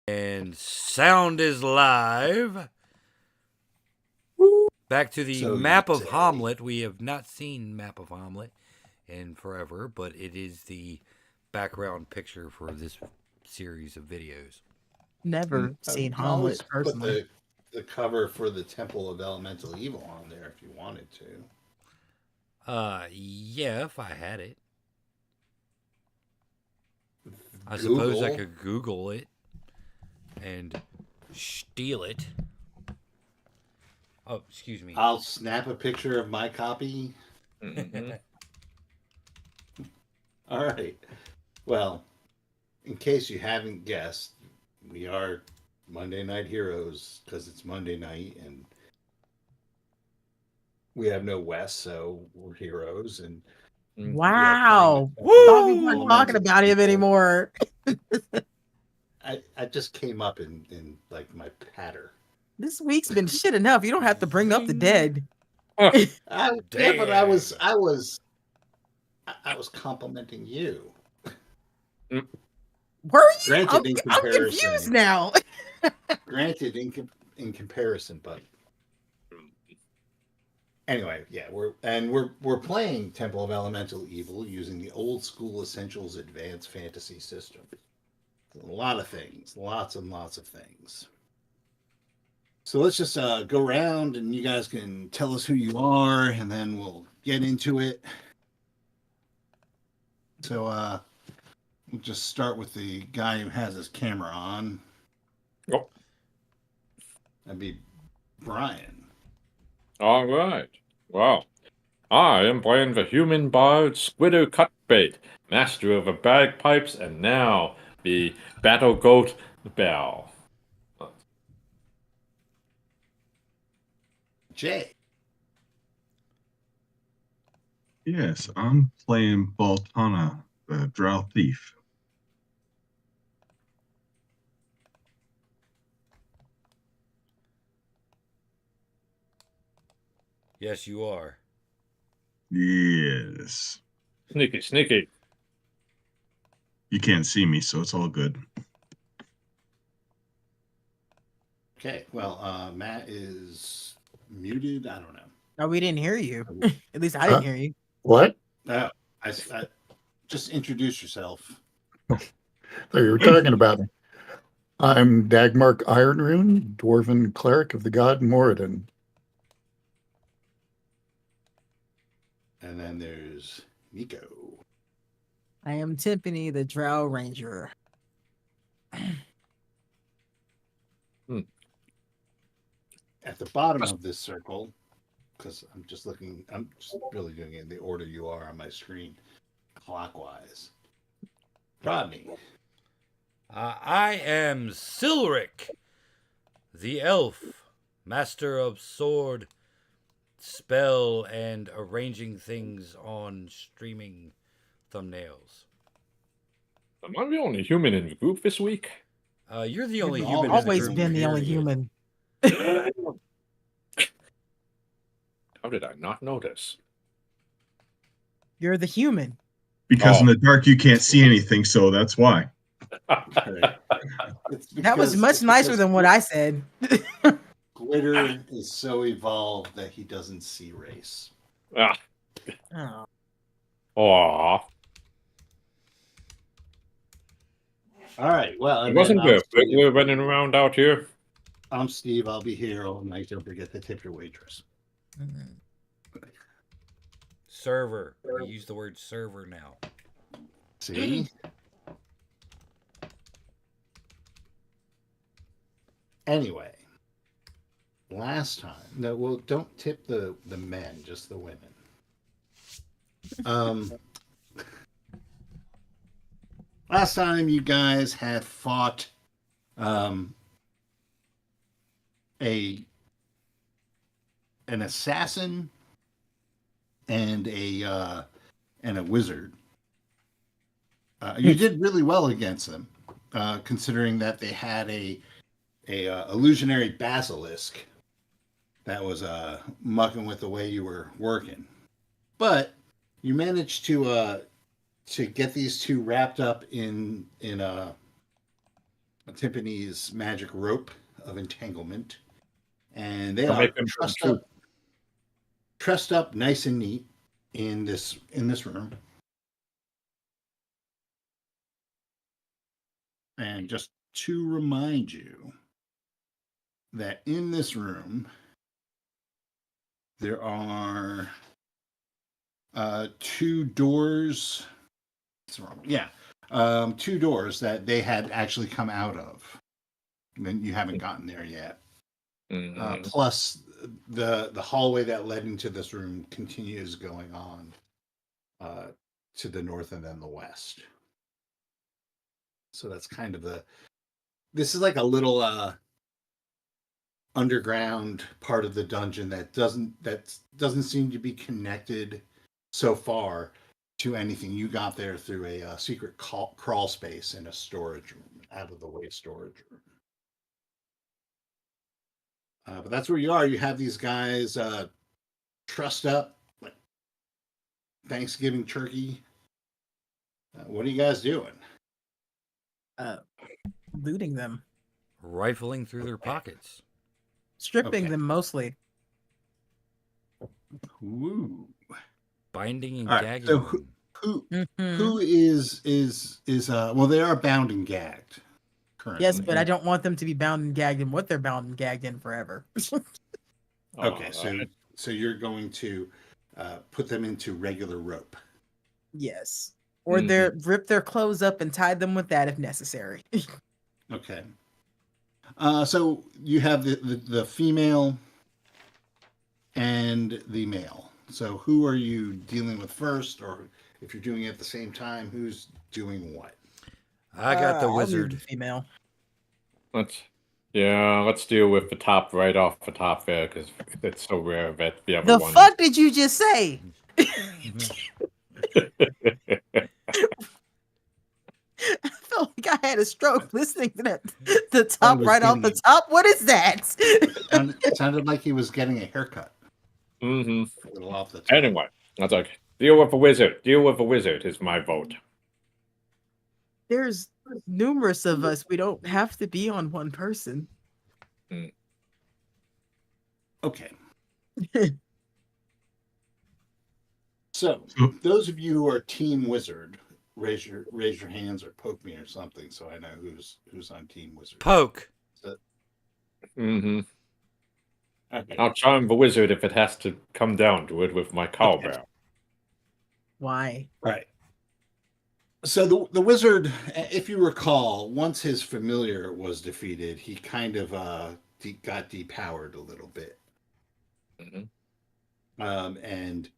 And sound is live. Back to the So you map of say. Hamlet. We have not seen Map of Hamlet in forever, but it is the background picture for this series of videos. Never seen You can always Hamlet personally. put the cover for the Temple of Elemental Evil on there if you wanted to. Yeah, if I had it. I Google. suppose I could Google it and steal it. Oh, excuse me. I'll snap a picture of my copy. Mm-hmm. All right. Well, in case you haven't guessed, we are Monday Night Heroes because it's Monday night and we have no Wes, so we're heroes. And Wow. Woo! Thought we weren't talking about him anymore. I just came up in like my patter. This week's been shit enough. You don't have to bring up the dead. Yeah, but I was complimenting you. Were you? Granted, I'm confused now. Granted, in comparison, but anyway, yeah, we're playing Temple of Elemental Evil using the old school Essentials Advanced Fantasy system. A lot of things, lots and lots of things. So let's just go around and you guys can tell us who you are and then we'll get into it. So we'll just start with the guy who has his camera on. Oh. That'd be Brian. All right. Well, I am playing the human bard Squiddo Cutbait, master of the bagpipes, and now the battle goat Bell. Jay. Yes, I'm playing Baltana, the Drow Thief. Yes, you are. Yes. Sneaky, sneaky. You can't see me, so it's all good. Okay, well, Matt is muted. I don't know. No, we didn't hear you. At least I didn't hear you. What? I just introduce yourself. Thought you were talking about me. I'm Dagmark Ironrune, dwarven cleric of the god Moradin. And then there's Nico. I am Timpani, the Drow Ranger. At the bottom of this circle, because I'm just really doing it in the order you are on my screen, clockwise. Rodney. I am Silric, the elf, master of sword, spell, and arranging things on streaming thumbnails. Am I the only human in the group this week? You're the only You've human. in always group, been the only period. human. How did I not notice? You're the human. Because Oh. in the dark you can't see anything, so that's why. That was much nicer than what I said. Glitter is so evolved that he doesn't see race. Ah. Oh. Aw. All right. Well, It and wasn't then there. We're running around out here. I'm Steve. I'll be here all night. Don't forget to tip your waitress. Server. We use the word server now. See? Anyway, last time. No, well, don't tip the men, just the women. Last time you guys had fought an assassin and a wizard. You did really well against them, considering that they had a illusionary basilisk that was mucking with the way you were working. But you managed to get these two wrapped up in Tiffany's magic rope of entanglement, and they I'll are make them trussed up nice and neat in this room. And just to remind you that in this room there are two doors. What's wrong? Yeah, two doors that they had actually come out of. And then you haven't gotten there yet. Plus, the hallway that led into this room continues going on to the north and then the west. So that's kind of this is like a little underground part of the dungeon that doesn't seem to be connected so far to anything. You got there through a secret crawl space in a storage room, out of the way storage room. But that's where you are. You have these guys trussed up, like Thanksgiving turkey. What are you guys doing? Looting them, Rifling through their pockets. stripping Okay. them mostly. Ooh. Binding and All right, gagging so them. who is well, they are bound and gagged currently. Yes, but I don't want them to be bound and gagged in what they're bound and gagged in forever. Okay, so you're going to put them into regular rope. Yes. Or they're rip their clothes up and tie them with that if necessary. Okay. So you have the female and the male. So who are you dealing with first, or if you're doing it at the same time, who's doing what? I got the I'll leave wizard. the female. Let's deal with the top right off the top there because it's so rare that the other The one. fuck did you just say? I felt like I had a stroke listening to that. The top was right off the getting- top. What is that? It sounded like he was getting a haircut. hmm A little off the top. Anyway, that's okay. Deal with a wizard. Deal with a wizard is my vote. There's numerous of us. We don't have to be on one person. Okay. So So- those of you who are Team Wizard, raise your hands or poke me or something so I know who's on Team Wizard. Poke. hmm Okay. I'll charm the wizard if it has to come down to it with my cowbell. Why? Right. So the wizard, if you recall, once his familiar was defeated, he kind of got depowered a little bit. Mhm. And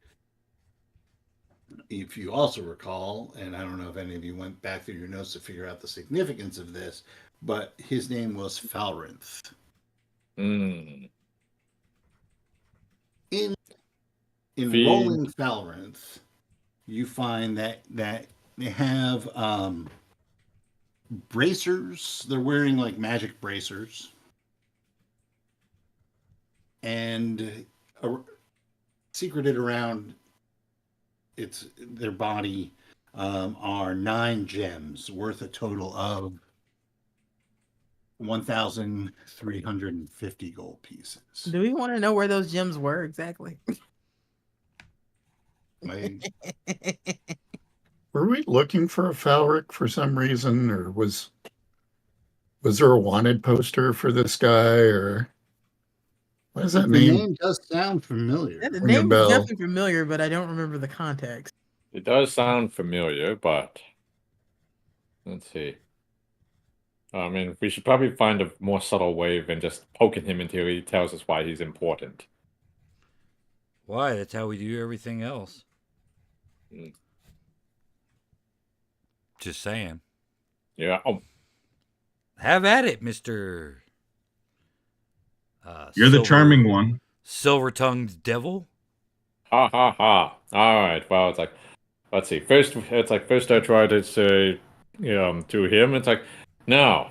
if you also recall, and I don't know if any of you went back through your notes to figure out the significance of this, but his name was Falrinth. Mm. In Fiend. Rolling Falrinth, you find that they have bracers. They're wearing like magic bracers, and secreted around their body are 9 gems worth a total of 1,350 gold pieces. Do we want to know where those gems were exactly? Were we looking for a Falric for some reason, or was there a wanted poster for this guy, or what does that The mean? name does sound familiar. Yeah, the Ring a name is bell. definitely familiar, but I don't remember the context. It does sound familiar, but let's see. I mean, we should probably find a more subtle way than just poking him until he tells us why he's important. Why? That's how we do everything else. Mm. Just saying. Yeah. Oh, Have at it, Mr. You're the charming one. Silver-tongued devil. ha ha ha. All right. Well, it's like, let's see. First I try to say, to him, it's like, now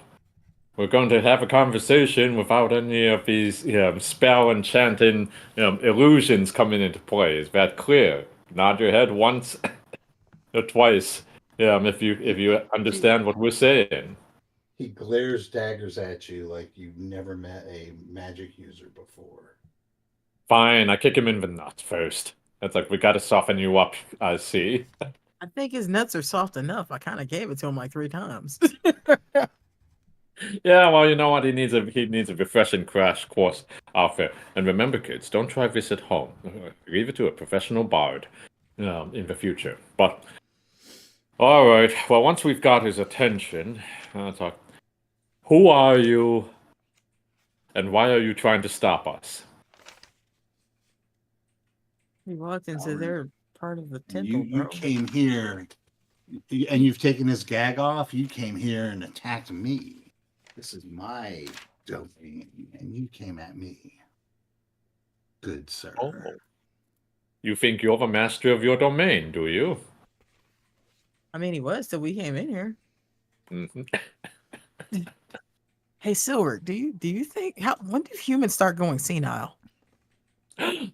we're going to have a conversation without any of these spell enchanting illusions coming into play. Is that clear? Nod your head once or twice. If you understand what we're saying. he glares daggers at you like you've never met a magic user before. Fine, I kick him in the nuts first. It's like, we gotta soften you up, I see. I think his nuts are soft enough. I kind of gave it to him like 3 times. Yeah, well, you know what? He needs a refreshing crash course outfit. And remember, kids, don't try this at home. Leave it to a professional bard in the future. But all right. Well, once we've got his attention, talk. Who are you, and why are you trying to stop us? He walked into their part of the temple. You bro. came here, and you've taken this gag off. You came here and attacked me. This is my domain, and you came at me. Good sir. Oh. You think you're the master of your domain, do you? I mean, he was till we came in here. Mhm. Hey, Silver, do you think when do humans start going senile? In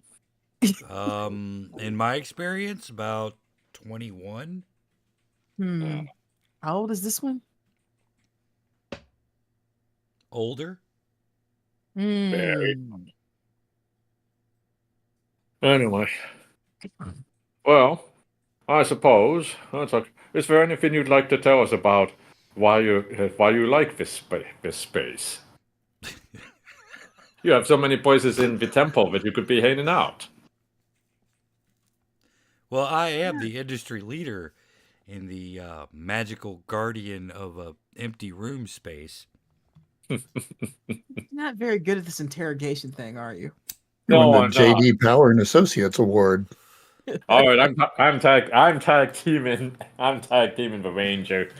my experience, about 21. How old is this one? Older. Very. Anyway. Well, I suppose. Is there anything you'd like to tell us about why you like this space? You have so many places in the temple that you could be hanging out. Well, I am the industry leader in the magical guardian of a empty room space. You're not very good at this interrogation thing, are you? You No, won I'm the JD Power and Associates Award. All right, I'm tag teaming the ranger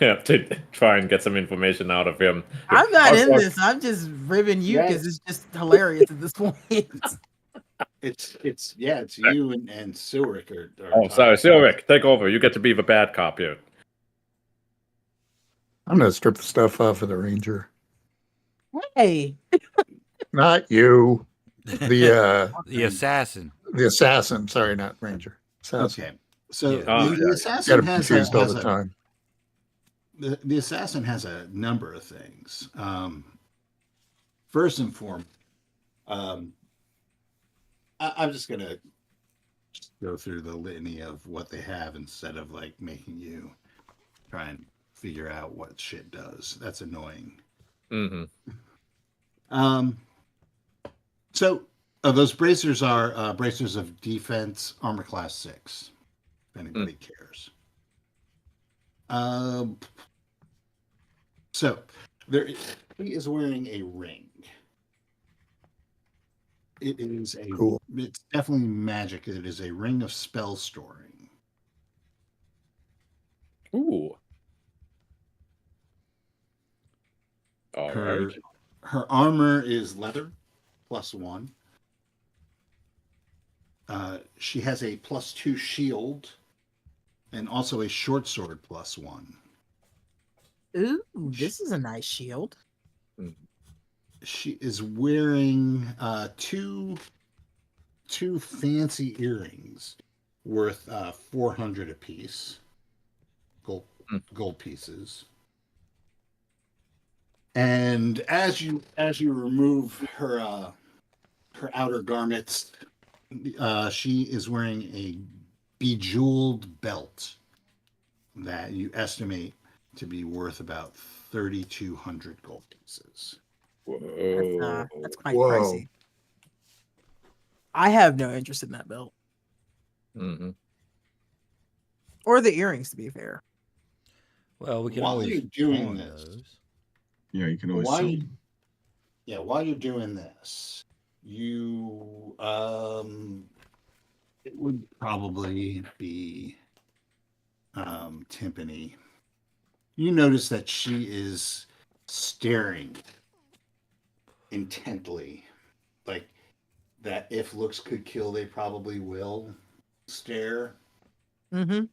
to try and get some information out of him. I'm not Our- in our- this. I'm just ribbing you Yes. because it's just hilarious at this point. It's you and Silric are Oh, sorry, Silric, take over. You get to be the bad cop here. I'm gonna strip the stuff off of the Ranger. Hey, Not you. The The assassin. the assassin. Sorry, not Ranger. Assassin. Okay. So Yeah. the Got assassin him has confused all has the time. The assassin has a number of things. First and foremost, I'm just gonna go through the litany of what they have instead of like making you try and figure out what shit does. That's annoying. Mm-hmm. So those bracers are bracers of defense armor class 6. If anybody cares. So he is wearing a ring. It is Cool. It's definitely magic. It is a ring of spell storing. Ooh. All Her right. her armor is leather +1. She has a +2 shield and also a short sword +1. ooh, this is a nice shield. She is wearing two fancy earrings worth 400 apiece, gold pieces. And as you remove her outer garments, she is wearing a bejeweled belt that you estimate to be worth about 3,200 gold pieces. Whoa. That's quite Whoa. pricey. I have no interest in that belt Mm-hmm. or the earrings, to be fair. Well, we can While always you're doing pawn this- those. Yeah, you can always Why- sell them. Yeah, while you're doing this, you it would probably be Timpani. You notice that she is staring intently, like that. If looks could kill, they probably will stare Mm-hmm.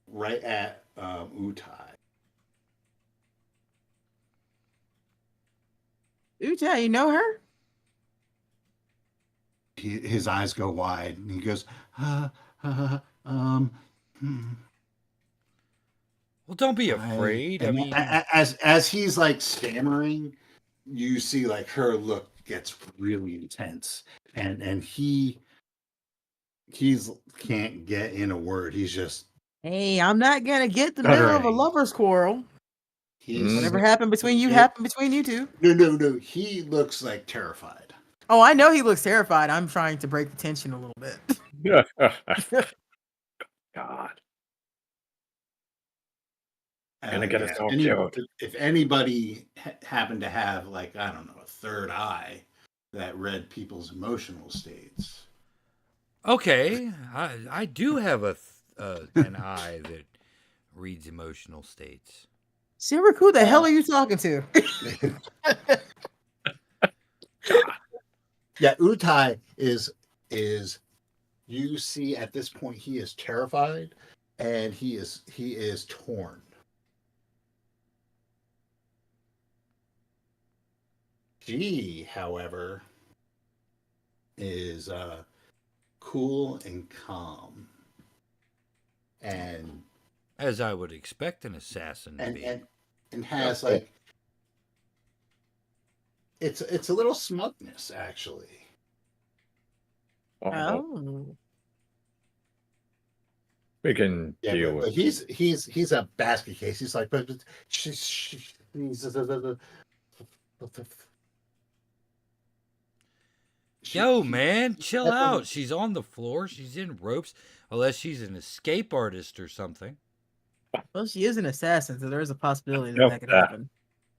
right at Utai. Uta, you know her? His eyes go wide, and he goes, hmm. Well, don't be afraid. I And mean, as he's like stammering, you see like her look gets really intense, and he's can't get in a word. He's just Hey, I'm not gonna get the middle of a Stuttering. lover's quarrel. he's Whatever happened between you Yeah. happened between you two. no. He looks like terrified. Oh, I know he looks terrified. I'm trying to break the tension a little bit. God. Uh, Gonna get yeah, us all any- killed. If anybody happened to have like I don't know a third eye that read people's emotional states, okay, I do have an eye that reads emotional states. Sirik, who the hell are you talking to? yeah, Utai is you see at this point he is terrified and he is torn. G, however, is cool and calm, and As I would expect an assassin to be. and has like it's a little smugness actually. Oh. We can Yeah, deal but with he's a basket case. He's like, but Yo, man, chill out. She's on the floor. She's in ropes. Unless she's an escape artist or something. Well, she is an assassin, so there is a possibility that Yep. that could happen.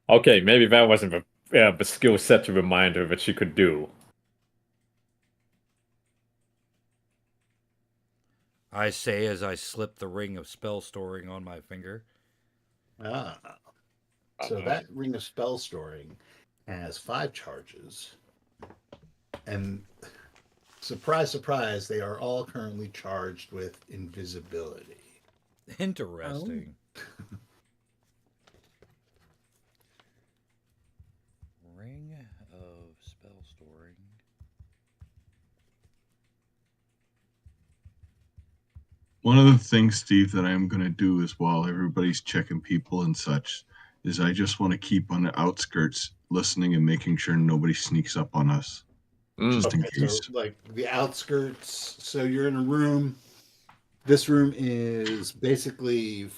Okay, maybe that wasn't the skill set to remind her that she could do. I say as I slip the ring of spell storing on my finger. Ah, so that ring of spell storing has 5 charges, and surprise, surprise, they are all currently charged with invisibility. Interesting. Ring of spell storing. One of the things, Steve, that I'm going to do is while everybody's checking people and such, is I just want to keep on the outskirts listening and making sure nobody sneaks up on us. Just in Okay, so case. like the outskirts. So you're in a room. This room is basically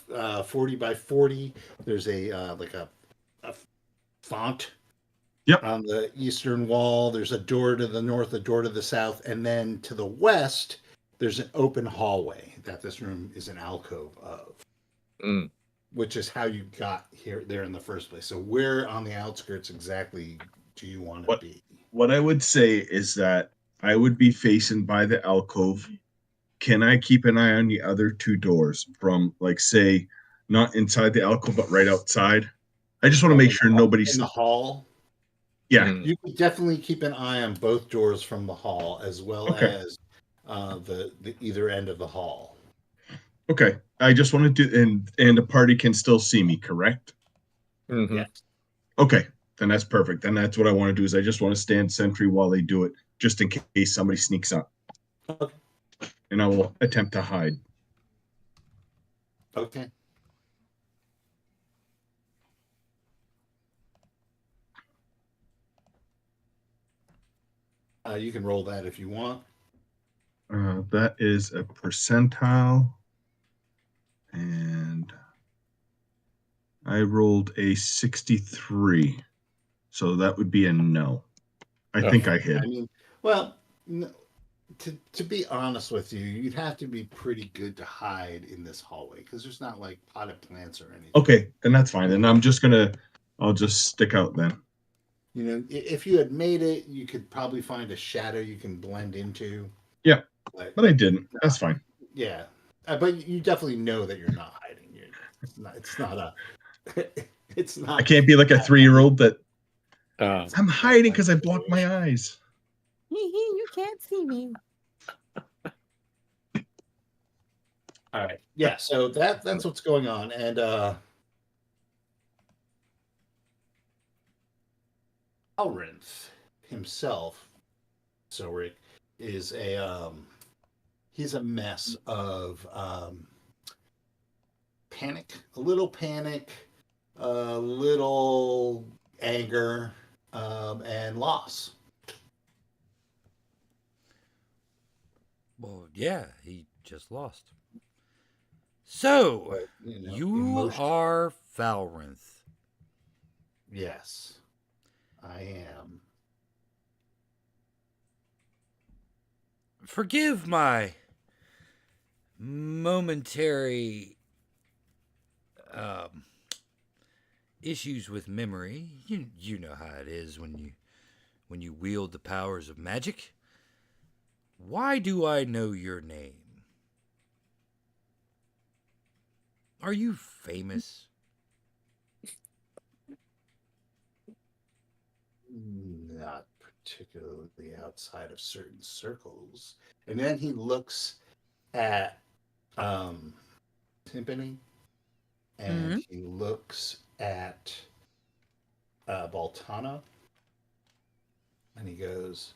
40 by 40. There's a like a font Yep. on the eastern wall. There's a door to the north, a door to the south, and then to the west, there's an open hallway that this room is an alcove of, Mm. which is how you got there in the first place. So where on the outskirts exactly do you want to What- be? What I would say is that I would be facing by the alcove. Can I keep an eye on the other 2 doors from, like, say, not inside the alcove, but right outside? I just want to make sure nobody's. in the hall. Yeah. Mm. You can definitely keep an eye on both doors from the hall, as well Okay. as the either end of the hall. Okay. I just want to do, and the party can still see me, correct? Mhm. Yeah. Okay. Then that's perfect. Then that's what I want to do is I just want to stand sentry while they do it, just in case somebody sneaks up. Okay. And I will attempt to hide. Okay. You can roll that if you want. That is a percentile. And I rolled a 63. So that would be a no. I think I hid. I mean, well, to be honest with you, you'd have to be pretty good to hide in this hallway because there's not like potted plants or anything. Okay, then that's fine. Then I'll just stick out then. You know, if you had made it, you could probably find a shadow you can blend into. Yeah. But But I didn't. That's fine. yeah, but you definitely know that you're not hiding. It's not. It's not. I can't be like a 3-year-old that Uh, I'm hiding because I blocked my eyes. You can't see me. All right. Yeah. So that's what's going on, and Alrinth himself, Sorik, is he's a mess of panic, a little anger, and loss. Well, yeah, he just lost. So, But, you know, you emotion. are Valrinth. Yes, I am. Forgive my momentary um, issues with memory. You know how it is when you wield the powers of magic. Why do I know your name? Are you famous? Not particularly outside of certain circles. And then he looks at Timpani, and Mhm. he looks at Baltana, and he goes,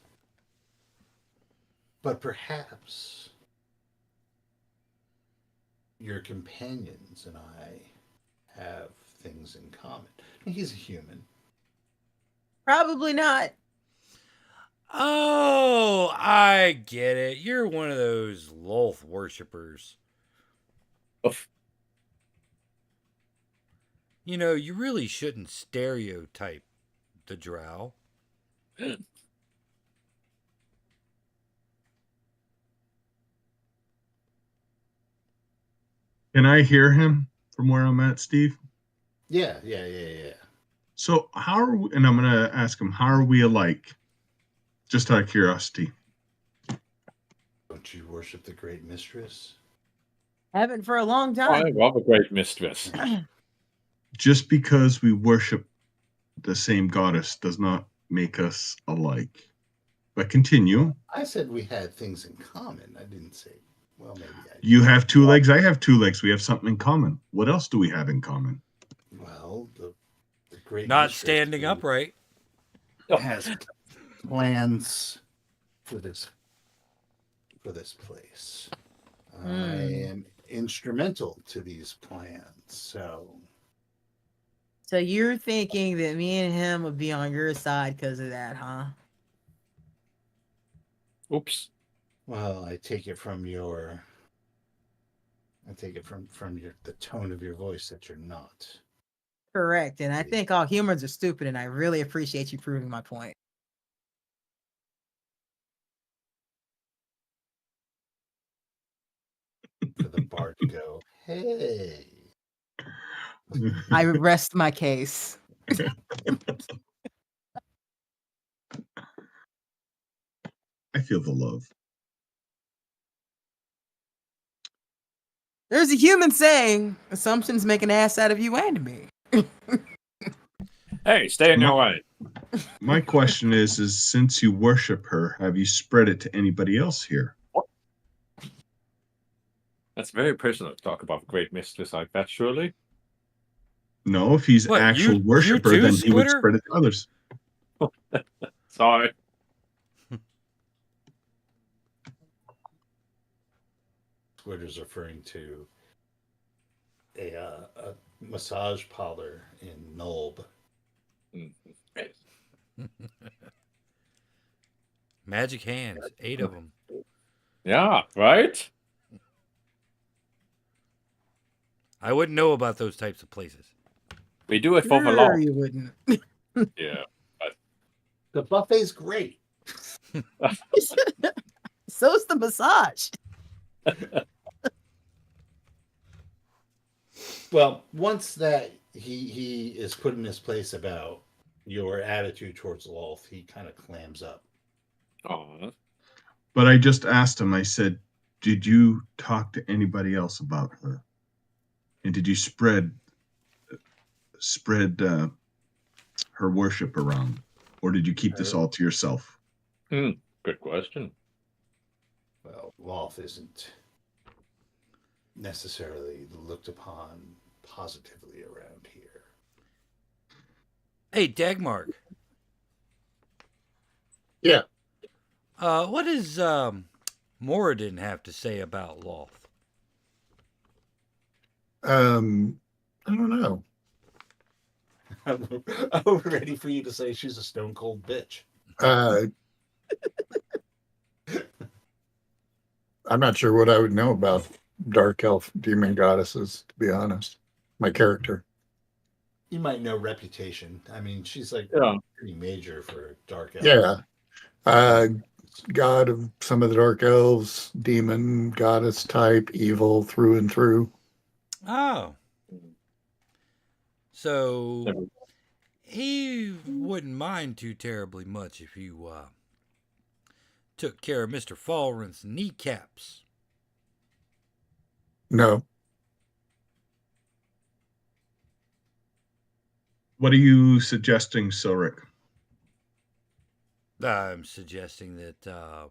but perhaps your companions and I have things in common. He's a human. Probably not. Oh, I get it. You're one of those Lolth worshippers. Oof. You know, you really shouldn't stereotype the drow. Can I hear him from where I'm at, Steve? Yeah. So how are we, and I'm gonna ask him, how are we alike? Just out of curiosity. Don't you worship the great mistress? Haven't for a long I time. love a great mistress. Just because we worship the same goddess does not make us alike. But continue. I said we had things in common. I didn't say, well, maybe I You have two legs, I have two legs. We have something in common. What else do we have in common? Well, the great Not mistress standing who upright. has plans for this place. I am instrumental to these plans. So So you're thinking that me and him would be on your side because of that, huh? Oops. well, I take it from your the tone of your voice that you're not. Correct. And I think all humans are stupid, and I really appreciate you proving my point. For the bard to go, hey. I rest my case. I feel the love. There's a human saying, assumptions make an ass out of you and me. Hey, stay in your way. My question is since you worship her, have you spread it to anybody else here? That's very personal to talk about a great mistress like that, surely. No, if he's What, actual you worshiper, too, then he would Squitter? spread it to others. Sorry. Squidder's referring to a massage parlor in Nulb. Magic hands, 8 of them. Yeah, right? I wouldn't know about those types of places. We do it for the law. Sure you wouldn't. Yeah. The buffet's great. So's the massage. Well, once that he is put in his place about your attitude towards Lolth, he kind of clams up. Aw. But I just asked him, I said, did you talk to anybody else about her? And did you spread her worship around? Or did you keep this all to yourself? Good question. Well, Lolth isn't necessarily looked upon positively around here. Hey, Dagmark. Yeah. What does Moradin have to say about Lolth? I don't know. I'm ready for you to say she's a stone cold bitch. Uh, I'm not sure what I would know about dark elf demon goddesses, to be honest. My character. You might know reputation. I mean, she's like Yeah. pretty major for dark elf. Yeah. God of some of the dark elves, demon, goddess type, evil through and through. Oh. So Never- he wouldn't mind too terribly much if you took care of Mr. Falrin's kneecaps. No. What are you suggesting, Silric? I'm suggesting that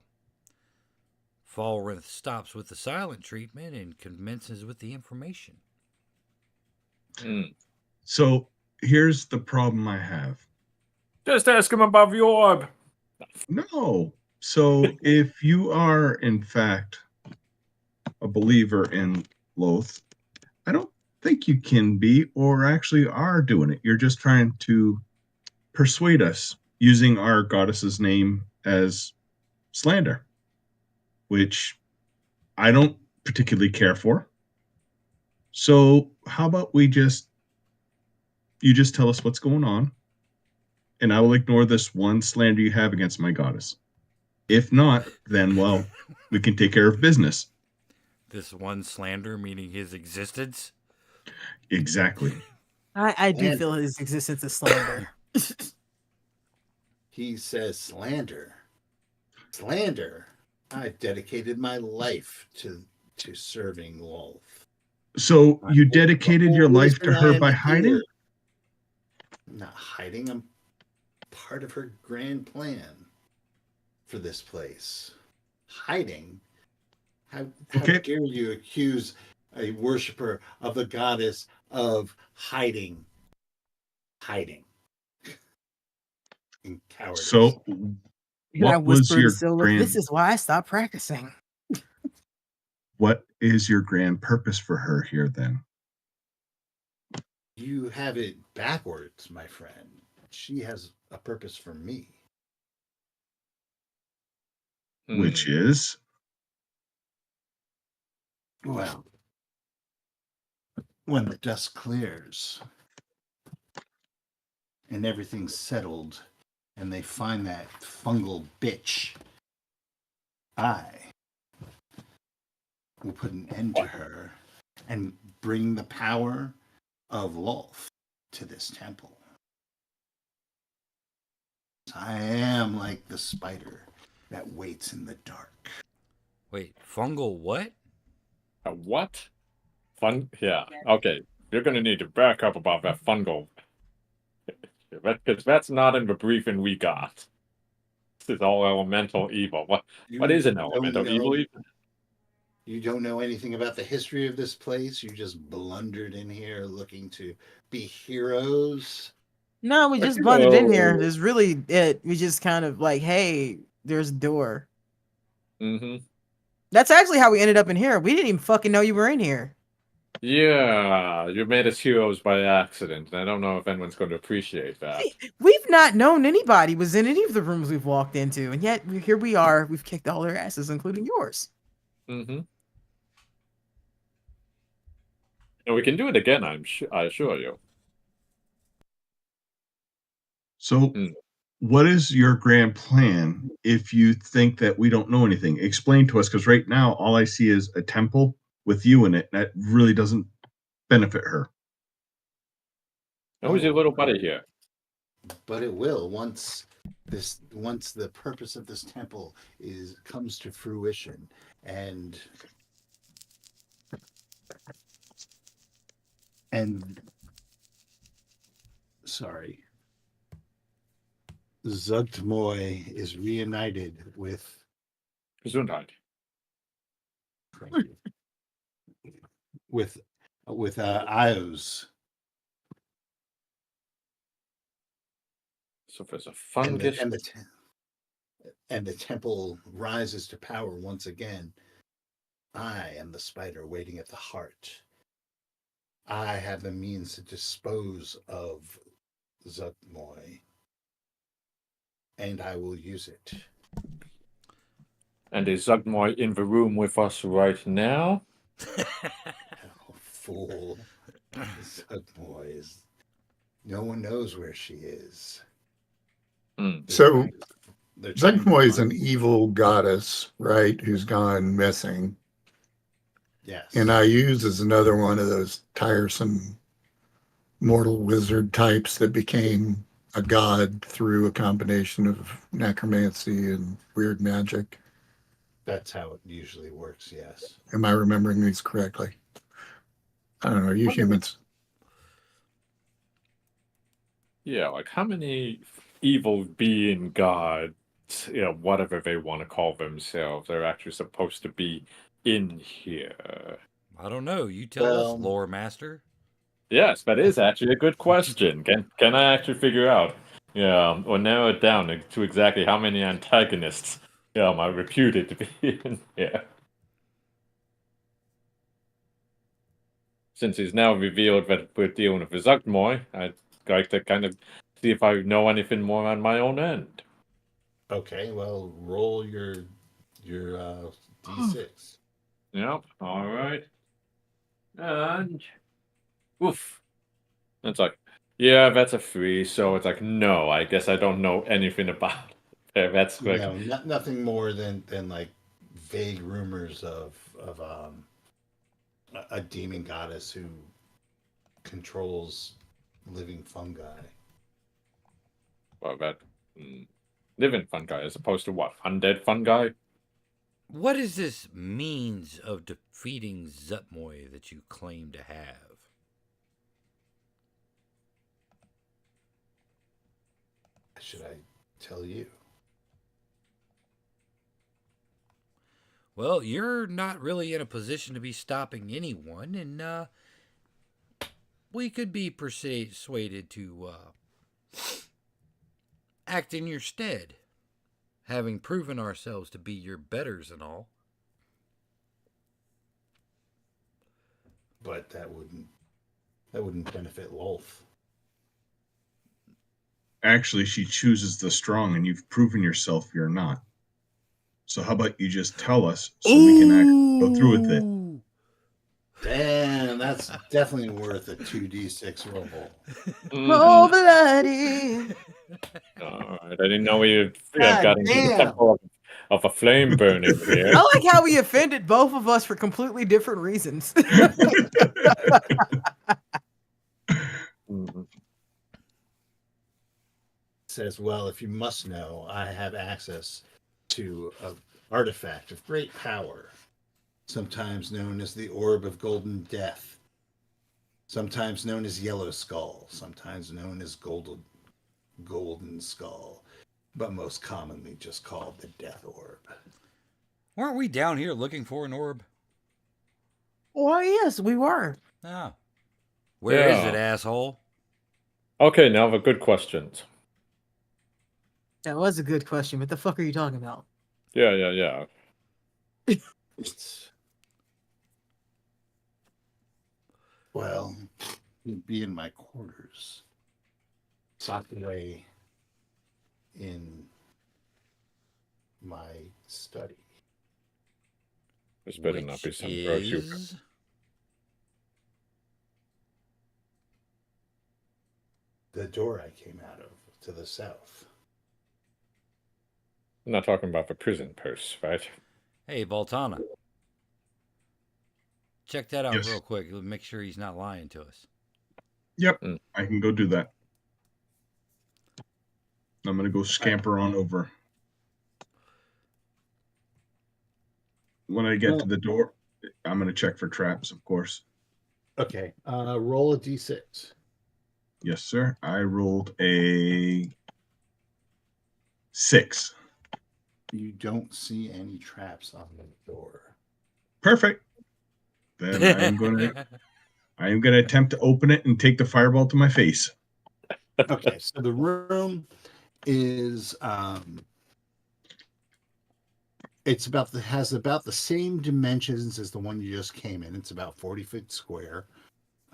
Falrinth stops with the silent treatment and commences with the information. Mm. So here's the problem I have. Just ask him about the orb. No. So if you are in fact a believer in Loth, I don't think you can be, or actually are doing it. You're just trying to persuade us using our goddess's name as slander, which I don't particularly care for. So how about you just tell us what's going on, and I will ignore this one slander you have against my goddess. If not, then, well, we can take care of business. This one slander meaning his existence? Exactly. I do Slander. feel his existence is slander. He says slander. Slander. I've dedicated my life to serving Wolf. So you dedicated your life to her by hiding? I'm not hiding. I'm part of her grand plan for this place. Hiding? How Okay. dare you accuse a worshiper of the goddess of hiding? Hiding. In cowardice. So And I what was whispered to your Silver, this is why I stopped practicing. what is your grand purpose for her here then? You have it backwards, my friend. She has a purpose for me. Which is? Well, when the dust clears and everything's settled and they find that fungal bitch, I will put an end to her and bring the power of Lolth to this temple. I am like the spider that waits in the dark. Wait, fungal what? A what? Yeah. Okay. You're gonna need to back up about that fungal, because that's not in the briefing we got. This is all elemental evil. What is an elemental evil? You don't know anything about the history of this place. You just blundered in here looking to be heroes. No, we just blundered in here. There's really it. We just kind of like, hey, there's a door. Mm-hmm. That's actually how we ended up in here. We didn't even fucking know you were in here. Yeah, you made us heroes by accident. I don't know if anyone's going to appreciate that. We've not known anybody was in any of the rooms we've walked into, and yet here we are. We've kicked all their asses, including yours. Mm-hmm. And we can do it again, I assure you. So what is your grand plan if you think that we don't know anything? Explain to us, because right now all I see is a temple with you in it. That really doesn't benefit her. Who's your little buddy here? But it will once the purpose of this temple comes to fruition, and sorry, Zugtmoy is reunited with Gesundheit. with Ios. So there's a fungus. And the temple rises to power once again. I am the spider waiting at the heart. I have the means to dispose of Zuckmoy, and I will use it. And is Zugmoy in the room with us right now? Oh, fool. Zuckmoy is. No one knows where she is. Hmm. So They're trying to Zenkmoy is find- an evil goddess, right? Who's gone missing. Yes. And Ayuz is another one of those tiresome mortal wizard types that became a god through a combination of necromancy and weird magic. That's how it usually works, yes. Am I remembering these correctly? I don't know. You humans. Yeah, like how many evil being gods, whatever they want to call themselves, are actually supposed to be in here? I don't know. You tell us, Well- lore master. Yes, that is actually a good question. Can I actually figure out, or narrow it down to exactly how many antagonists, I reputed to be in here? Since he's now revealed that we're dealing with Zuckmoy, I'd like to kind of see if I know anything more on my own end. Okay, well, roll your d6. Yep, alright. And oof. It's like, yeah, that's a 3, so it's like, no, I guess I don't know anything about it. That's like, No, nothing more than like vague rumors of a demon goddess who controls living fungi. well, that living fungi as opposed to what? Undead fungi? What is this means of defeating Zutmoy that you claim to have? Should I tell you? Well, you're not really in a position to be stopping anyone, and we could be persuaded to act in your stead, having proven ourselves to be your betters and all. But that wouldn't benefit Lolth. Actually, she chooses the strong, and you've proven yourself you're not. So how about you just tell us so we can go through with it? Ooh. Damn, that's definitely worth a 2d6 roll. Oh, bloody. Alright, I didn't know we God got into the damn. temple of a flame burning here. I like how we offended both of us for completely different reasons. Mhm. Says, well, if you must know, I have access to an artifact of great power, sometimes known as the Orb of Golden Death, sometimes known as Yellow Skull, sometimes known as Golden Skull, but most commonly just called the Death Orb. Weren't we down here looking for an orb? Why, yes, we were. Ah. Where is Yeah. it, asshole? Okay, now the good questions. That was a good question. What the fuck are you talking about? Yeah. It's, well, it'd be in my quarters, socked away in my study. This better not be Which some gross you. is... The door I came out of to the south. I'm not talking about the prison purse, right? Hey, Voltana. Check that out Yes. real quick. Make sure he's not lying to us. Yep, Mm. I can go do that. I'm gonna go scamper on over. When I get to the door, I'm gonna check for traps, of course. Okay, roll a d6. Yes, sir. I rolled a 6. You don't see any traps on the door. Perfect. Then I am gonna attempt to open it and take the fireball to my face. Okay, so the room is has about the same dimensions as the one you just came in. It's about 40 feet square.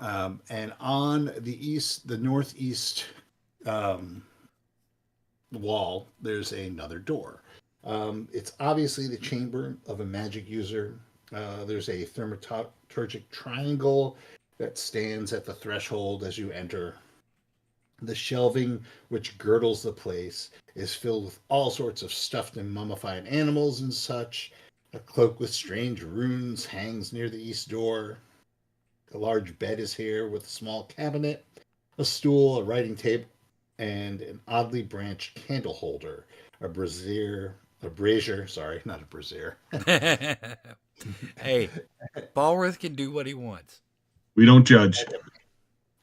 And on the northeast wall, there's another door. It's obviously the chamber of a magic user. There's a thaumaturgic triangle that stands at the threshold as you enter. The shelving which girdles the place is filled with all sorts of stuffed and mummified animals and such. A cloak with strange runes hangs near the east door. A large bed is here with a small cabinet, a stool, a writing table, and an oddly branched candle holder. A brazier, sorry, not a brazier. Hey, Balworth can do what he wants. We don't judge.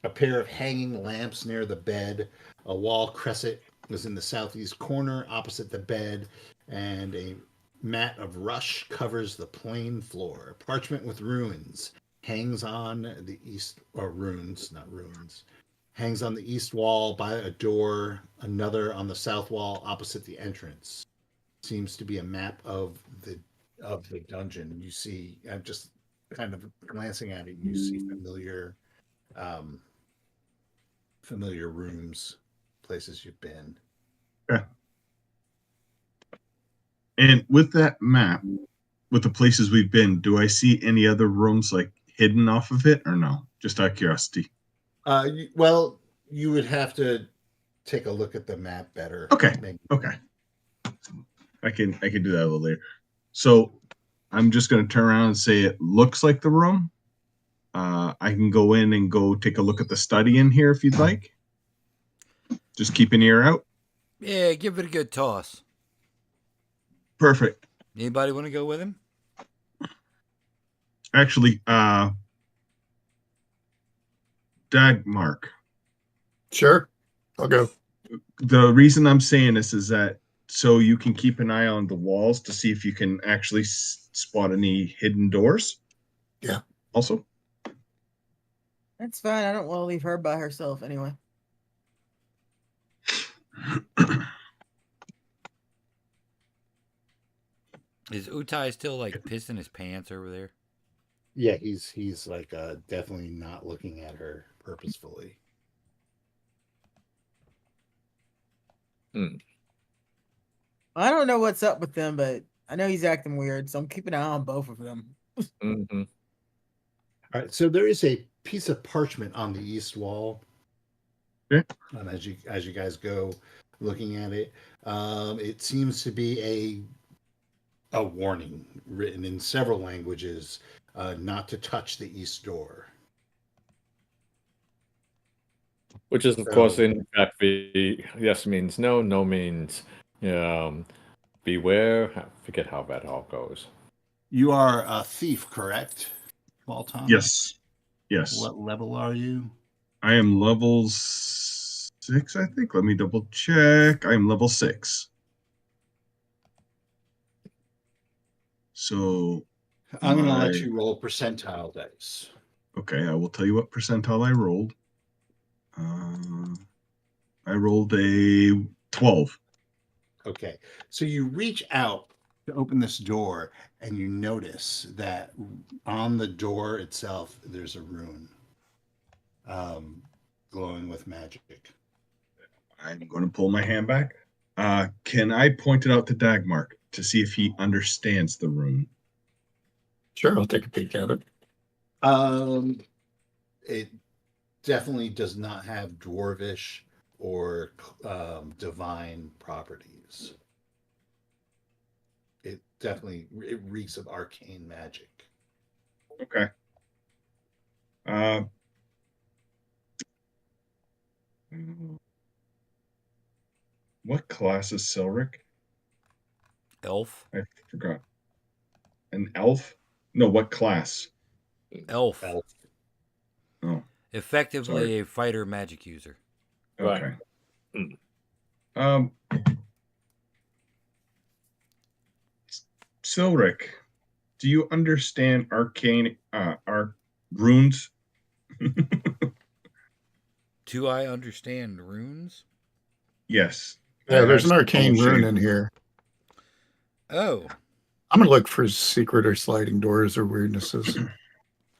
A pair of hanging lamps near the bed. A wall cresset was in the southeast corner opposite the bed, and a mat of rush covers the plain floor. Parchment with runes hangs on the east, or runes, not ruins, hangs on the east wall by a door, another on the south wall opposite the entrance. Seems to be a map of the dungeon. You see, I'm just kind of glancing at it, you see familiar rooms, places you've been. Okay. And with that map, with the places we've been, do I see any other rooms like hidden off of it or no? Just out of curiosity. Well, you would have to take a look at the map better. Okay. Maybe. Okay. I can do that a little later. So I'm just going to turn around and say it looks like the room. I can go in and go take a look at the study in here if you'd like. Just keep an ear out. Yeah, give it a good toss. Perfect. Anybody want to go with him? Actually, Dagmark. Sure, I'll go. The reason I'm saying this is that so you can keep an eye on the walls to see if you can actually spot any hidden doors. Yeah. Also. That's fine. I don't want to leave her by herself anyway. Is Utai still like pissing his pants over there? Yeah, he's like definitely not looking at her purposefully. I don't know what's up with them, but I know he's acting weird, so I'm keeping an eye on both of them. Mm-hmm. All right, so there is a piece of parchment on the east wall. Okay. As you guys go looking at it, it seems to be a warning written in several languages, not to touch the east door. Which is, of course, in fact, the yes means no, no means beware. I forget how that all goes. You are a thief, correct, Balton? Yes. Yes. What level are you? I am level 6, I think. Let me double check. I am level 6. So I'm going to let you roll percentile dice. okay, I will tell you what percentile I rolled. I rolled a 12. Okay, so you reach out to open this door, and you notice that on the door itself, there's a rune glowing with magic. I'm going to pull my hand back. Can I point it out to Dagmark to see if he understands the rune? Sure, I'll take a peek at it. It definitely does not have dwarvish or divine properties. It reeks of arcane magic. Okay. What class is Silric? Elf. I forgot. An elf? No, what class? Elf. Oh, Effectively sorry. a fighter magic user. okay. Right. Silric, do you understand arcane runes? Do I understand runes? Yes. Yeah, there's an That's arcane bullshit. rune in here. Oh, I'm gonna look for secret or sliding doors or weirdnesses.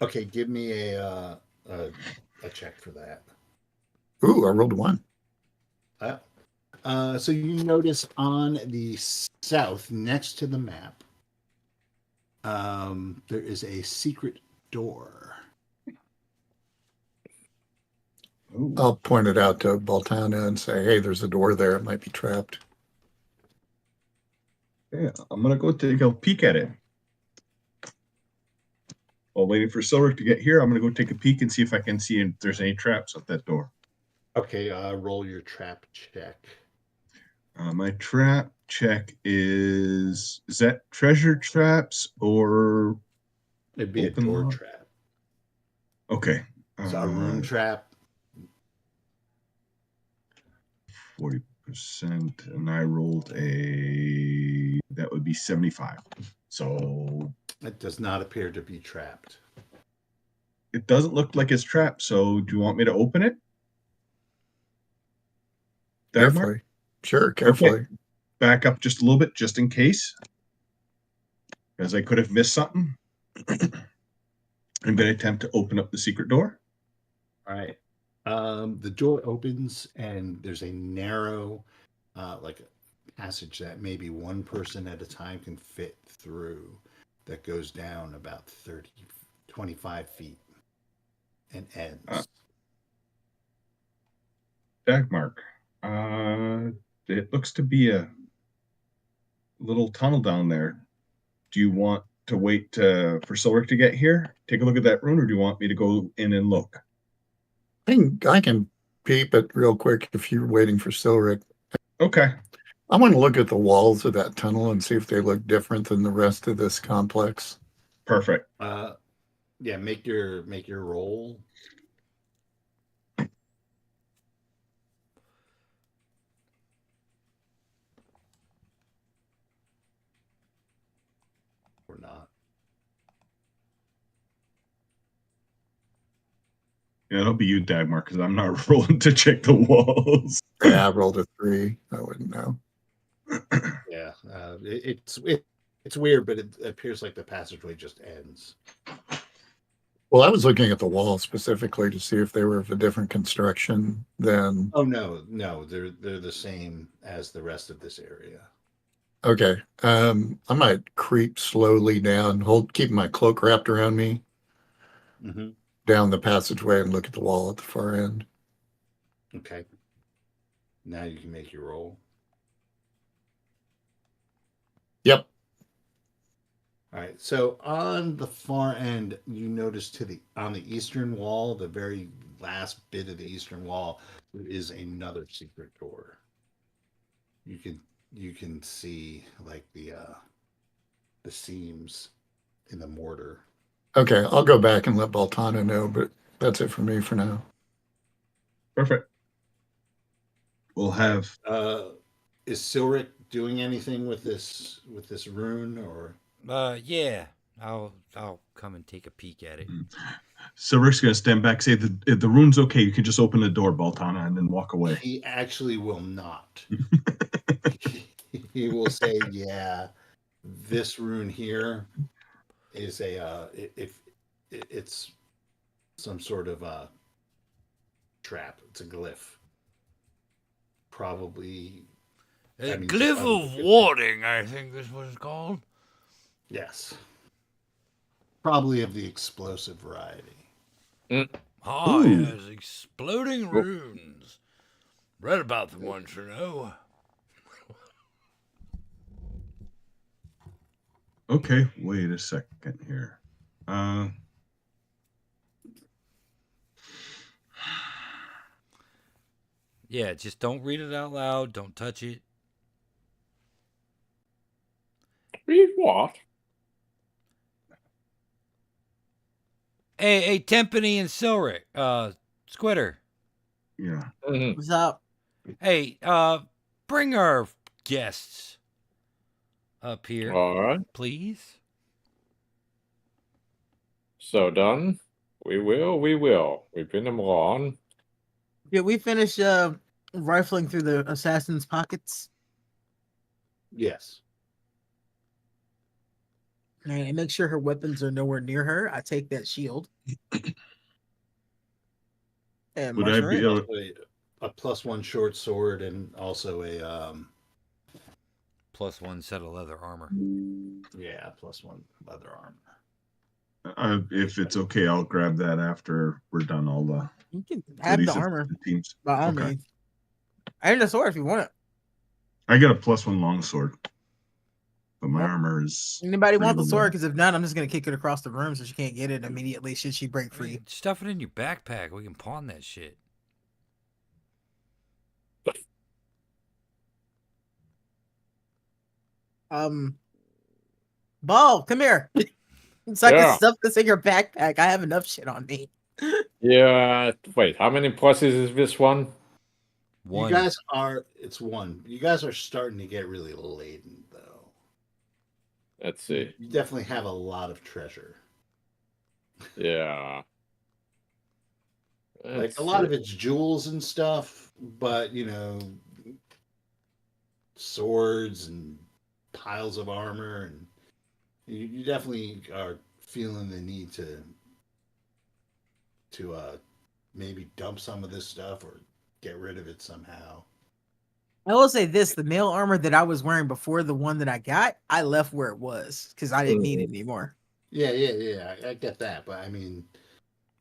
Okay, give me a a check for that. Ooh, I rolled 1. So you notice on the south, next to the map, there is a secret door. Ooh. I'll point it out to Baltana and say, hey, there's a door there. It might be trapped. Yeah, I'm gonna go take a peek at it. While waiting for Silver to get here, I'm gonna go take a peek and see if I can see if there's any traps at that door. Okay, roll your trap check. My trap check is that treasure traps or It'd be Open a door lock? trap. okay? So a room trap. 40%, and I rolled that would be 75. So It does not appear to be trapped. it doesn't look like it's trapped. So do you want me to open it? Dagmar? Carefully. Sure, carefully. Back up just a little bit, just in case, because I could have missed something. I'm going to attempt to open up the secret door. All right. The door opens and there's a narrow, like a passage that maybe one person at a time can fit through that goes down about 25 feet and ends. Dagmar, it looks to be a little tunnel down there. Do you want to wait for Silric to get here, take a look at that room, or do you want me to go in and look? I can peep it real quick if you're waiting for Silric. Okay. I want to look at the walls of that tunnel and see if they look different than the rest of this complex. Perfect. Yeah, make your roll. Or not. Yeah, it'll be you, Dagmar, because I'm not rolling to check the walls. Yeah, I rolled a 3. I wouldn't know. Yeah, it's weird, but it appears like the passageway just ends. Well, I was looking at the walls specifically to see if they were of a different construction than. Oh no, they're the same as the rest of this area. Okay. I might creep slowly down, keeping my cloak wrapped around me, Mm-hmm. down the passageway and look at the wall at the far end. Okay. Now you can make your roll. Yep. All right. So on the far end, you notice on the eastern wall, the very last bit of the eastern wall, there is another secret door. You can see like the seams in the mortar. Okay, I'll go back and let Baltana know, but that's it for me for now. Perfect. We'll have. Is Silric doing anything with this rune or? Yeah, I'll come and take a peek at it. Silric's going to stand back, say if the rune's okay, you can just open the door, Baltana, and then walk away. He actually will not. He will say, "Yeah, this rune here is it's some sort of a trap. It's a glyph. Probably A glyph of warding, I think this was called. Yes. Probably of the explosive variety. Ah, Ooh. yes, exploding runes. Read about them once, you know. Okay, wait a second here. Yeah, just don't read it out loud. Don't touch it. Read what? Hey, Tempany and Silric, Squitter. Yeah. Mhm. What's up? Hey, bring our guests up here, All right. please. So done. We will. We bring them along. Did we finish rifling through the assassin's pockets? Yes. And make sure her weapons are nowhere near her. I take that shield. And Would I be mushroom. able? A +1 short sword and also a +1 set of leather armor. +1 leather armor. If it's okay, I'll grab that after we're done all the You can have the goodies of armor the teams. by all Okay. means. And the sword if you want it. I got a +1 longsword, but my Well, armor is. Anybody pretty want the low. sword? Because if not, I'm just gonna kick it across the room so she can't get it immediately. Should she break I free? mean, stuff it in your backpack. We can pawn that shit. Ball, come here. So I Yeah. can stuff this in your backpack. I have enough shit on me. Yeah. Wait, how many pluses is this one? One. It's one. You guys are starting to get really laden, though. Let's see. You definitely have a lot of treasure. Yeah. Like a lot of it's jewels and stuff, but swords and piles of armor, and you definitely are feeling the need to maybe dump some of this stuff or get rid of it somehow. I will say this: the mail armor that I was wearing before the one that I got, I left where it was because I didn't need it anymore. Yeah, I get that, but I mean,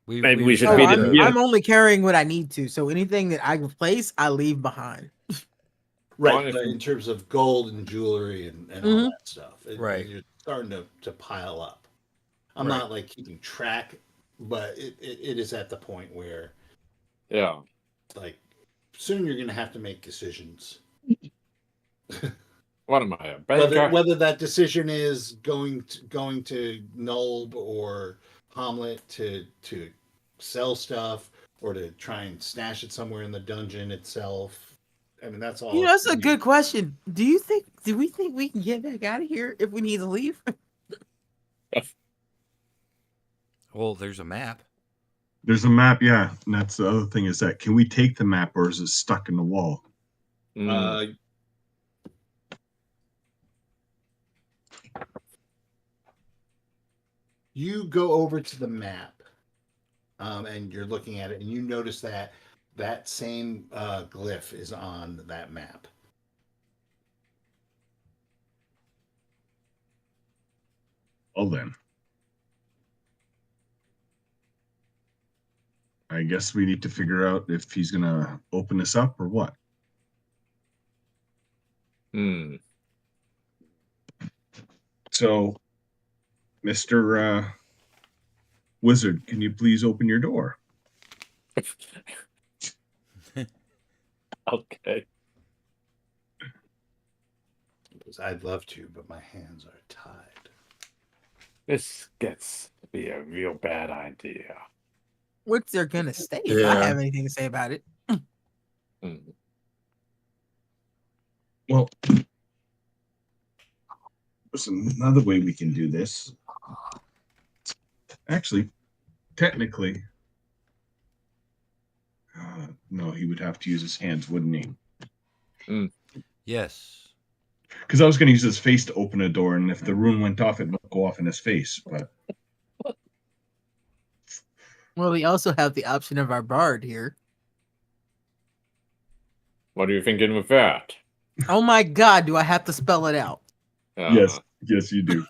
Maybe we should Oh, beat I'm, it. Yeah. I'm only carrying what I need to. So anything that I replace, I leave behind. right? Honestly- But in terms of gold and jewelry and all Mhm. that stuff, Right. you're starting to pile up. I'm Right. not like keeping track, but it is at the point where Yeah. like soon you're gonna have to make decisions. What am I, a banker? Whether that decision is going to Nulb or Hamlet to sell stuff or to try and stash it somewhere in the dungeon itself. I mean, that's all. That's a good question. Do we think we can get back out of here if we need to leave? Well, there's a map. There's a map, yeah. And that's the other thing is that can we take the map or is it stuck in the wall? Mm. You go over to the map, and you're looking at it, and you notice that same glyph is on that map. Oh, then. I guess we need to figure out if he's going to open this up or what. Hmm. So, Mr. Wizard, can you please open your door? Okay. Because I'd love to, but my hands are tied. This gets to be a real bad idea. What's there gonna stay if I Yeah. have anything to say about it? Hmm. Well, there's another way we can do this. Actually, technically, no, he would have to use his hands, wouldn't he? Yes. Because I was going to use his face to open a door, and if the rune went off, it would go off in his face. But Well, we also have the option of our bard here. What are you thinking with that? Oh my god, do I have to spell it out? yes, you do.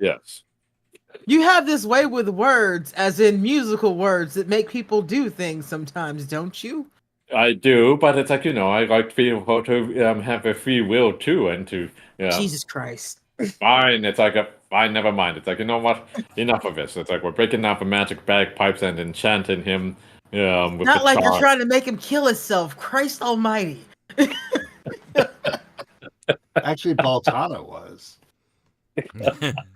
Yes. You have this way with words, as in musical words that make people do things sometimes, don't you? I do, but it's like, I like to have a free will too, and to, Jesus Christ. fine. It's like, fine, never mind. It's like, you know what? Enough of this. It's like, we're breaking down the magic bagpipes and enchanting him with Not the like you're charm. trying to make him kill himself. Christ almighty. Actually, Baltana was.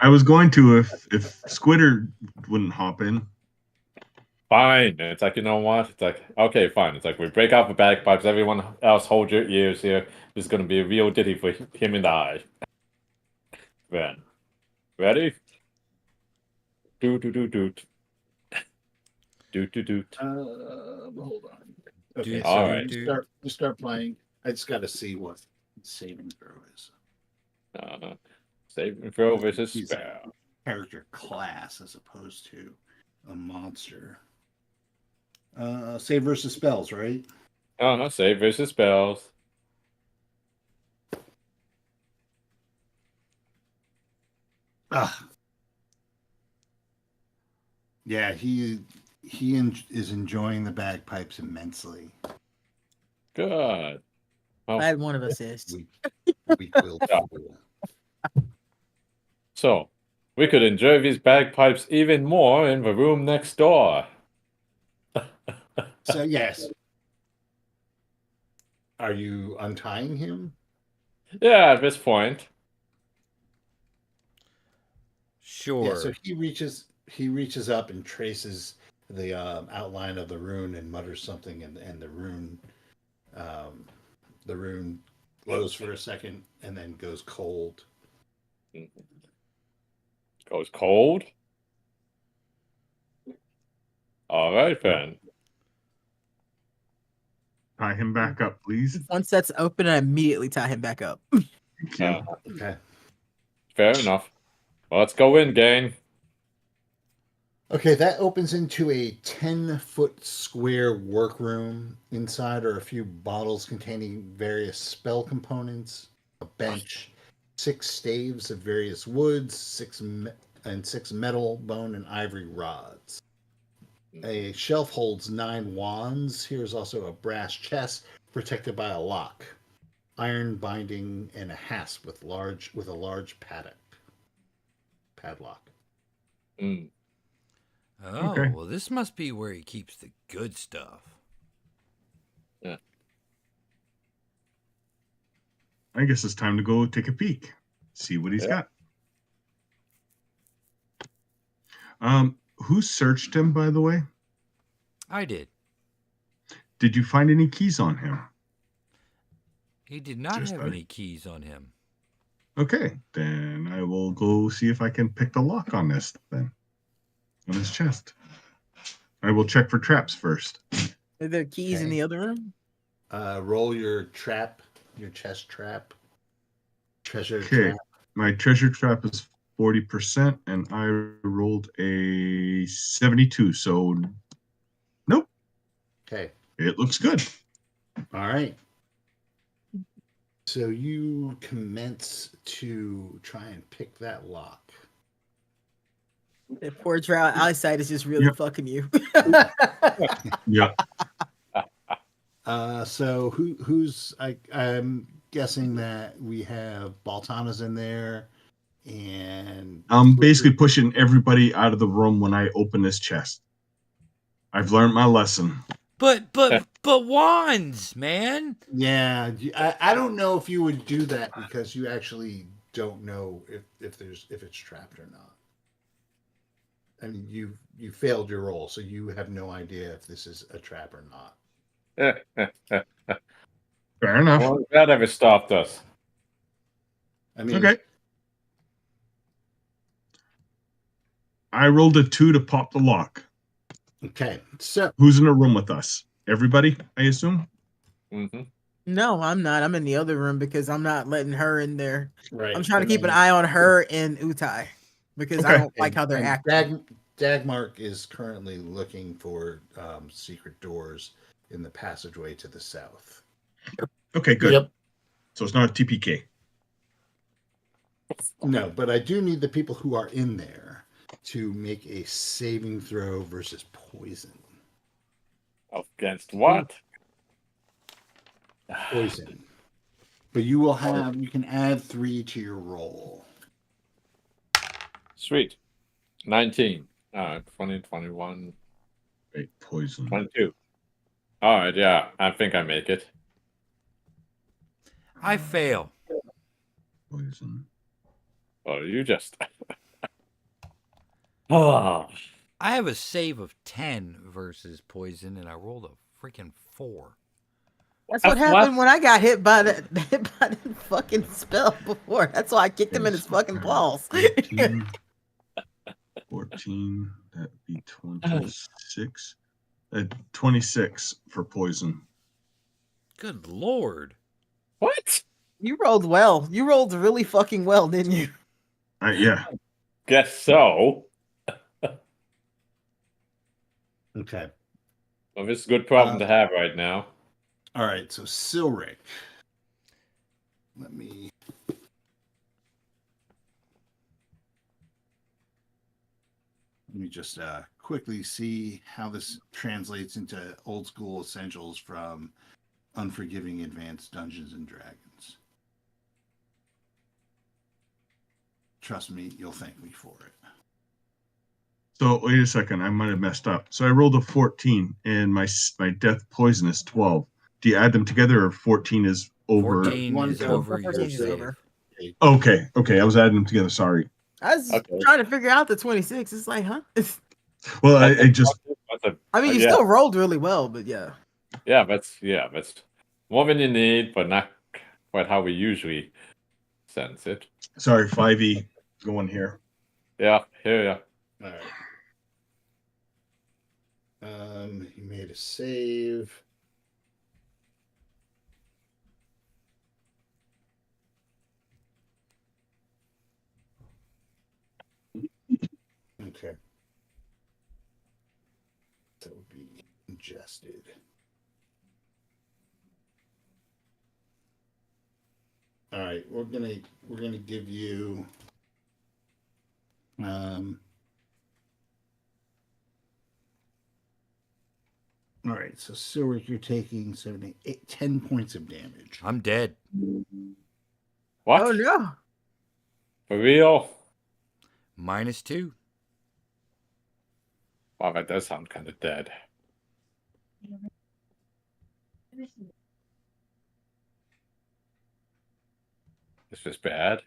I was going to if Squitter wouldn't hop in. Fine. It's like, you know what? It's like, okay, fine. It's like, we break out the bagpipes. Everyone else hold your ears here. This is going to be a real ditty for him and I. Then. Ready? Doot, doot, doot, doot. Doot, doot, doot. Hold on. Okay, Dude, so all right. you start playing. I just got to see what saving throw is. Saving throw versus He's spell. Character class as opposed to a monster. Save versus spells, right? Oh no, save versus spells. Ah. Yeah, is enjoying the bagpipes immensely. Good. Oh, Glad one of us is. Weak willed Yeah. fool. so we could enjoy these bagpipes even more in the room next door. So yes. Are you untying him? Yeah, at this point. Sure. Yeah, so he reaches up and traces the outline of the rune and mutters something, and the rune glows for a second and then goes cold. Goes cold. All right then. Tie him back up, please. Once that's open, I immediately tie him back up. Thank you. Okay. Fair enough. Well, let's go in, gang. Okay, that opens into a 10-foot square workroom. Inside are a few bottles containing various spell components, a bench, 6 staves of various woods, 6 metal, bone, and ivory rods. A shelf holds 9 wands. Here's also a brass chest protected by a lock, iron binding, and a hasp with a large padlock. Mm. Oh, Okay. well, this must be where he keeps the good stuff. I guess it's time to go take a peek. See what he's Yeah. got. Who searched him, by the way? I did. Did you find any keys on him? He did not Just have out- any keys on him. Okay, then I will go see if I can pick the lock on this then. On his chest. I will check for traps first. Are there keys in Okay. the other room? Roll your chest trap, treasure Okay. trap. My treasure trap is 40%, and I rolled a 72, so nope. Okay. It looks good. All right. So you commence to try and pick that lock. That poor drought eyesight is just really Yep. fucking you. Yeah. So who's I'm guessing that we have Baltana's in there, and I'm basically pushing everybody out of the room when I open this chest. I've learned my lesson. But wands, man. yeah. I don't know if you would do that because you actually don't know if it's trapped or not. I mean, you failed your roll, so you have no idea if this is a trap or not. Fair enough. Well, that ever stopped us. I mean, Okay. I rolled a 2 to pop the lock. Okay. So Who's in the room with us? Everybody, I assume? Mm-hmm. No, I'm not. I'm in the other room because I'm not letting her in there. right, I'm trying to and keep an then- eye on her and Utai because I Okay. don't like how they're and acting. Dagmark is currently looking for secret doors in the passageway to the south. Okay, good. Yep. So it's not a TPK. No, but I do need the people who are in there to make a saving throw versus poison. Against what? Poison. But you can add 3 to your roll. Sweet. 19. 20, 21, Right, poison. 22. All right, yeah. I think I make it. I fail. Poison. Well, you just. Oh. I have a save of 10 versus poison, and I rolled a freaking 4. That's what happened when I got hit by that fucking spell before. That's why I kicked him in his fucking balls. 14. That'd be 26. 26 for poison. Good lord. What? You rolled well. You rolled really fucking well, didn't you? Yeah. Guess so. Okay. Well, this is a good problem to have right now. All right, so Silric. Let me just quickly see how this translates into old school essentials from Unforgiving Advanced Dungeons and Dragons. Trust me, you'll thank me for it. So wait a second, I might have messed up. So I rolled a 14 and my death poison is 12. Do you add them together or 14 is over? 14 is over 14 your is save. over. Okay, I was adding them together, sorry. I was trying to figure out the 26. It's like, huh? Well, I just I mean, you still rolled really well, but yeah. Yeah, that's more than you need, but not quite how we usually sense it. sorry, 5e going here. Yeah, here. All right. He made a save. Okay. That would be ingested. All right, we're gonna give you all right, so Silric, you're taking 7, 8, 10 points of damage. I'm dead. What? Oh no. For real? -2. Wow, that does sound kind of dead. Is this bad?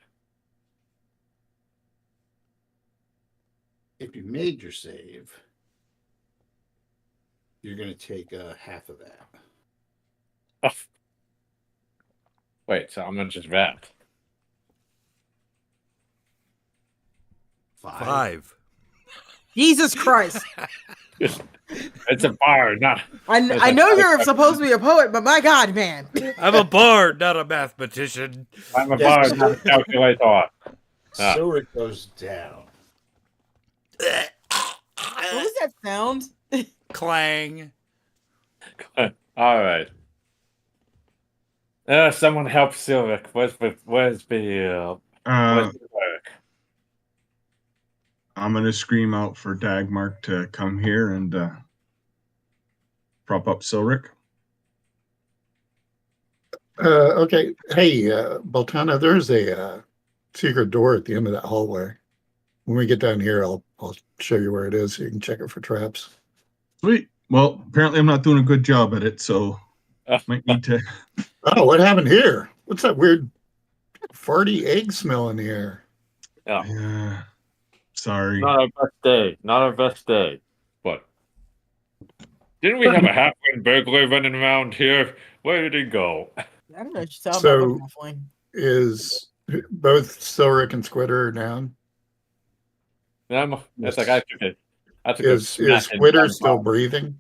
If you made your save, you're going to take half of that. Oh. Wait, so how much is that? 5. Jesus Christ. It's a bar, not. I know you're supposed to be a poet, but my God, man. I'm a bard, not a mathematician. I'm a bar, not a calculator. Silric goes down. What was that sound? Clang. All right. Someone help Silric. Where's the work? I'm gonna scream out for Dagmark to come here and prop up Silric. Okay. Hey, Baltana, there's a secret door at the end of that hallway. When we get down here, I'll show you where it is so you can check it for traps. Sweet. Well, apparently I'm not doing a good job at it, so might need to. Oh, what happened here? What's that weird farty egg smell in the air? Yeah. Sorry. Not our best day. But didn't we have a halfling burglar running around here? Where did he go? I don't know what you're talking So- about. Halfling. Is both Silric and Squitter are down? It's like I took it. Is Squitter still breathing?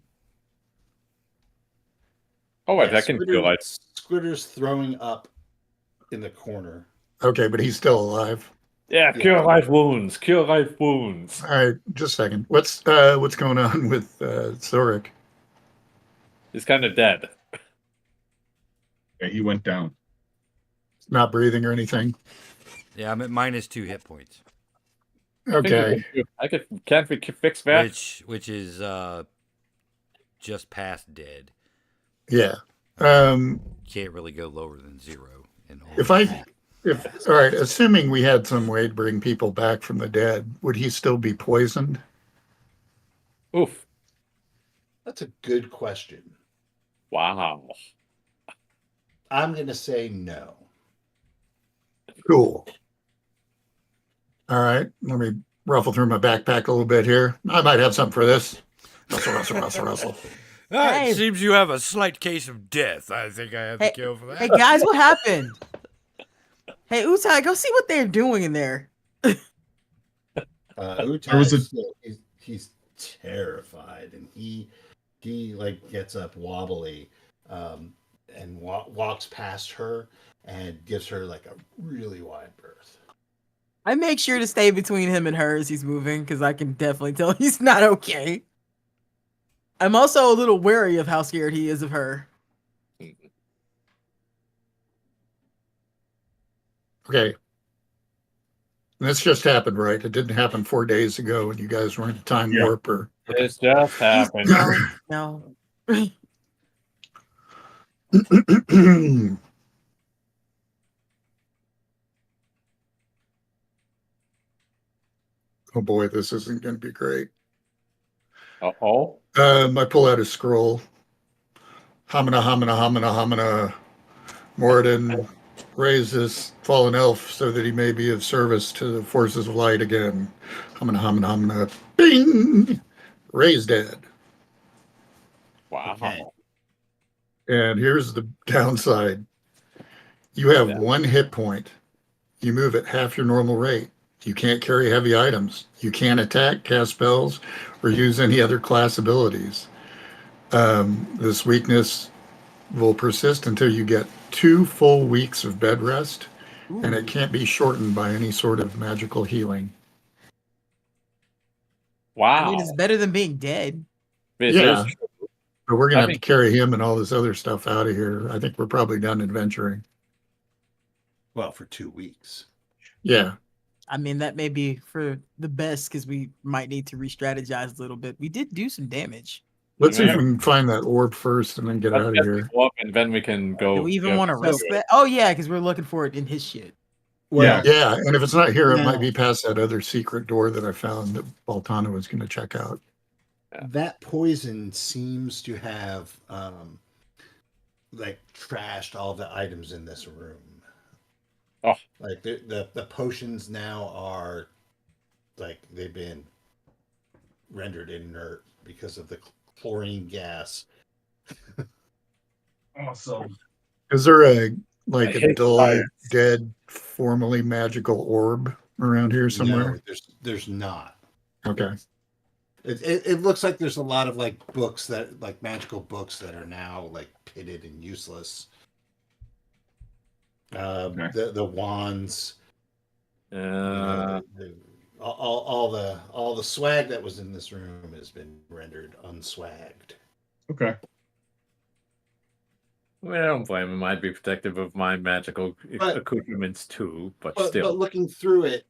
Oh wait, I can feel like Squitter's throwing up in the corner. Okay, but he's still alive. yeah, cure life wounds. Cure life wounds. All right, just a second. What's going on with Silric? He's kind of dead. Yeah, he went down. Not breathing or anything? Yeah, I'm at -2 hit points. Okay. Can't we fix that? Which is just past dead. Yeah. Can't really go lower than 0. All right, assuming we had some way to bring people back from the dead, would he still be poisoned? Oof! That's a good question. Wow. I'm going to say no. Cool. All right, let me ruffle through my backpack a little bit here. I might have something for this. Rustle. It seems you have a slight case of death. I think I have the kill for that. Hey guys, what happened? Hey Utai, go see what they're doing in there. Utai, he's terrified, and he like gets up wobbly, and walks past her and gives her like a really wide berth. I make sure to stay between him and her as he's moving because I can definitely tell he's not okay. I'm also a little wary of how scared he is of her. Okay. This just happened, right? It didn't happen 4 days ago when you guys were in a time Yeah. warp or It's just happened. No. Oh boy, this isn't going to be great. Uh-oh. I pull out a scroll. Homina, homina, homina, homina. Moradin, raise this fallen elf so that he may be of service to the forces of light again. Homina, homina, homina. Bing! Raise dead. Wow. Okay. And here's the downside. You have Yeah. 1 hit point. You move at half your normal rate. You can't carry heavy items. You can't attack, cast spells, or use any other class abilities. This weakness will persist until you get 2 full weeks of bed rest, and it can't be shortened by any sort of magical healing. Wow. I mean, it's better than being dead. This Yeah. is true. But we're going I to have to think- carry him and all this other stuff out of here. I think we're probably done adventuring. Well, for 2 weeks. Yeah. I mean, that may be for the best because we might need to re-strategize a little bit. We did do some damage. Let's see if Yeah. we can find that orb first and then get Let's out of get here. people up and then we can go. Do we even yeah, want to go risk do it. that? Oh yeah, because we're looking for it in his shit. Well, Yeah, and if it's not here, it Now- might be past that other secret door that I found that Baltana was going to check out. that poison seems to have like trashed all the items in this room. Oh. Like the potions now are like they've been rendered inert because of the chlorine gas. Awesome. Is there a I a hate dull, fire. dead, formerly magical orb around here somewhere? No, there's not. Okay. It looks like there's a lot of like books that like magical books that are now like pitted and useless. Okay. The wands, you know, all the swag that was in this room has been rendered unswagged. Okay. I don't blame him. I'd be protective of my magical But- accoutrements too, but But still. looking through it,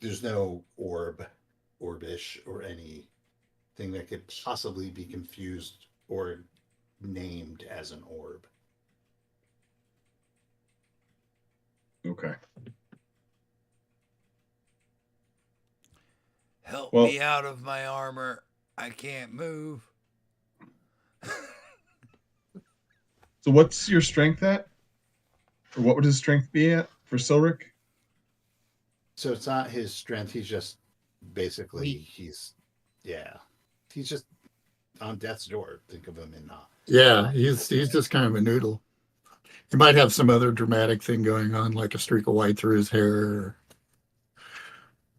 there's no orbish, or anything that could possibly be confused or named as an orb. Okay. Help Well- me out of my armor. I can't move. So what's your strength at? Or what would his strength be at for Silric? So it's not his strength. He's just basically Weak. he's just on death's door. Think of him in Yeah, he's just kind of a noodle. He might have some other dramatic thing going on, like a streak of white through his hair, or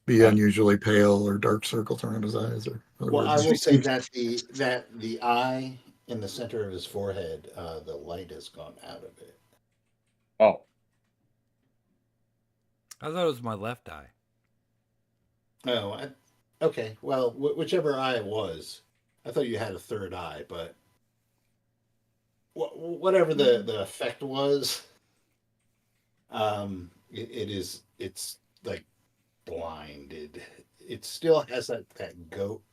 be unusually pale, or dark circles around his eyes. Or other Well, I words. will say that the eye in the center of his forehead, the light has gone out of it. Oh, I thought it was my left eye. Oh, okay. Well, whichever eye it was, I thought you had a third eye, but whatever the effect was, it's like blinded. It still has that goat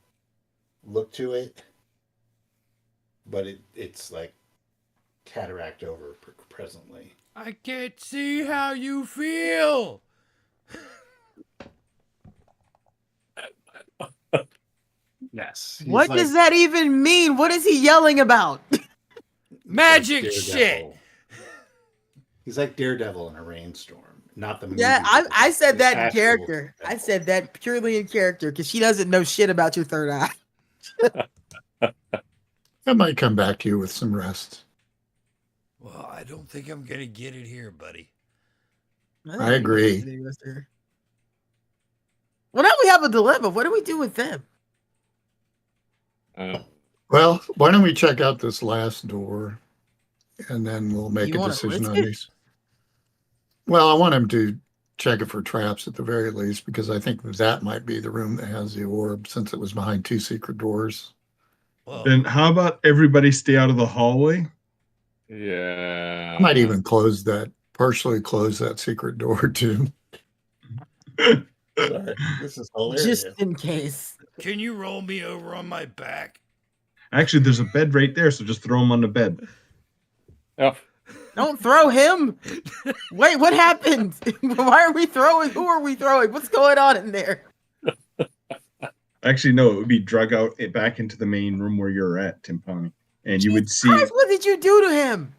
look to it, but it's like cataract over presently. I can't see how you feel. Yes. What does that even mean? What is he yelling about? Magic shit. He's like Daredevil in a rainstorm, not the movie. Yeah, I said the that in actual character. I Daredevil. said that purely in character because she doesn't know shit about your third eye. I might come back to you with some rest. Well, I don't think I'm gonna get it here, buddy. I agree. Well, now we have a dilemma. What do we do with them? Well, why don't we check out this last door, and then we'll make You a wanna decision risk on it? these. Well, I want him to check it for traps at the very least, because I think that might be the room that has the orb, since it was behind 2 secret doors. Well, Then how about everybody stay out of the hallway? Yeah. I might even partially close that secret door too. Sorry, this is hilarious. Just in case. can you roll me over on my back? Actually, there's a bed right there, so just throw him on the bed. Oh, Don't throw him. Wait, what happened? Why are we throwing? Who are we throwing? What's going on in there? Actually, no, it would be drug out back into the main room where you're at, Timpani. And you would see Christ, what did you do to him?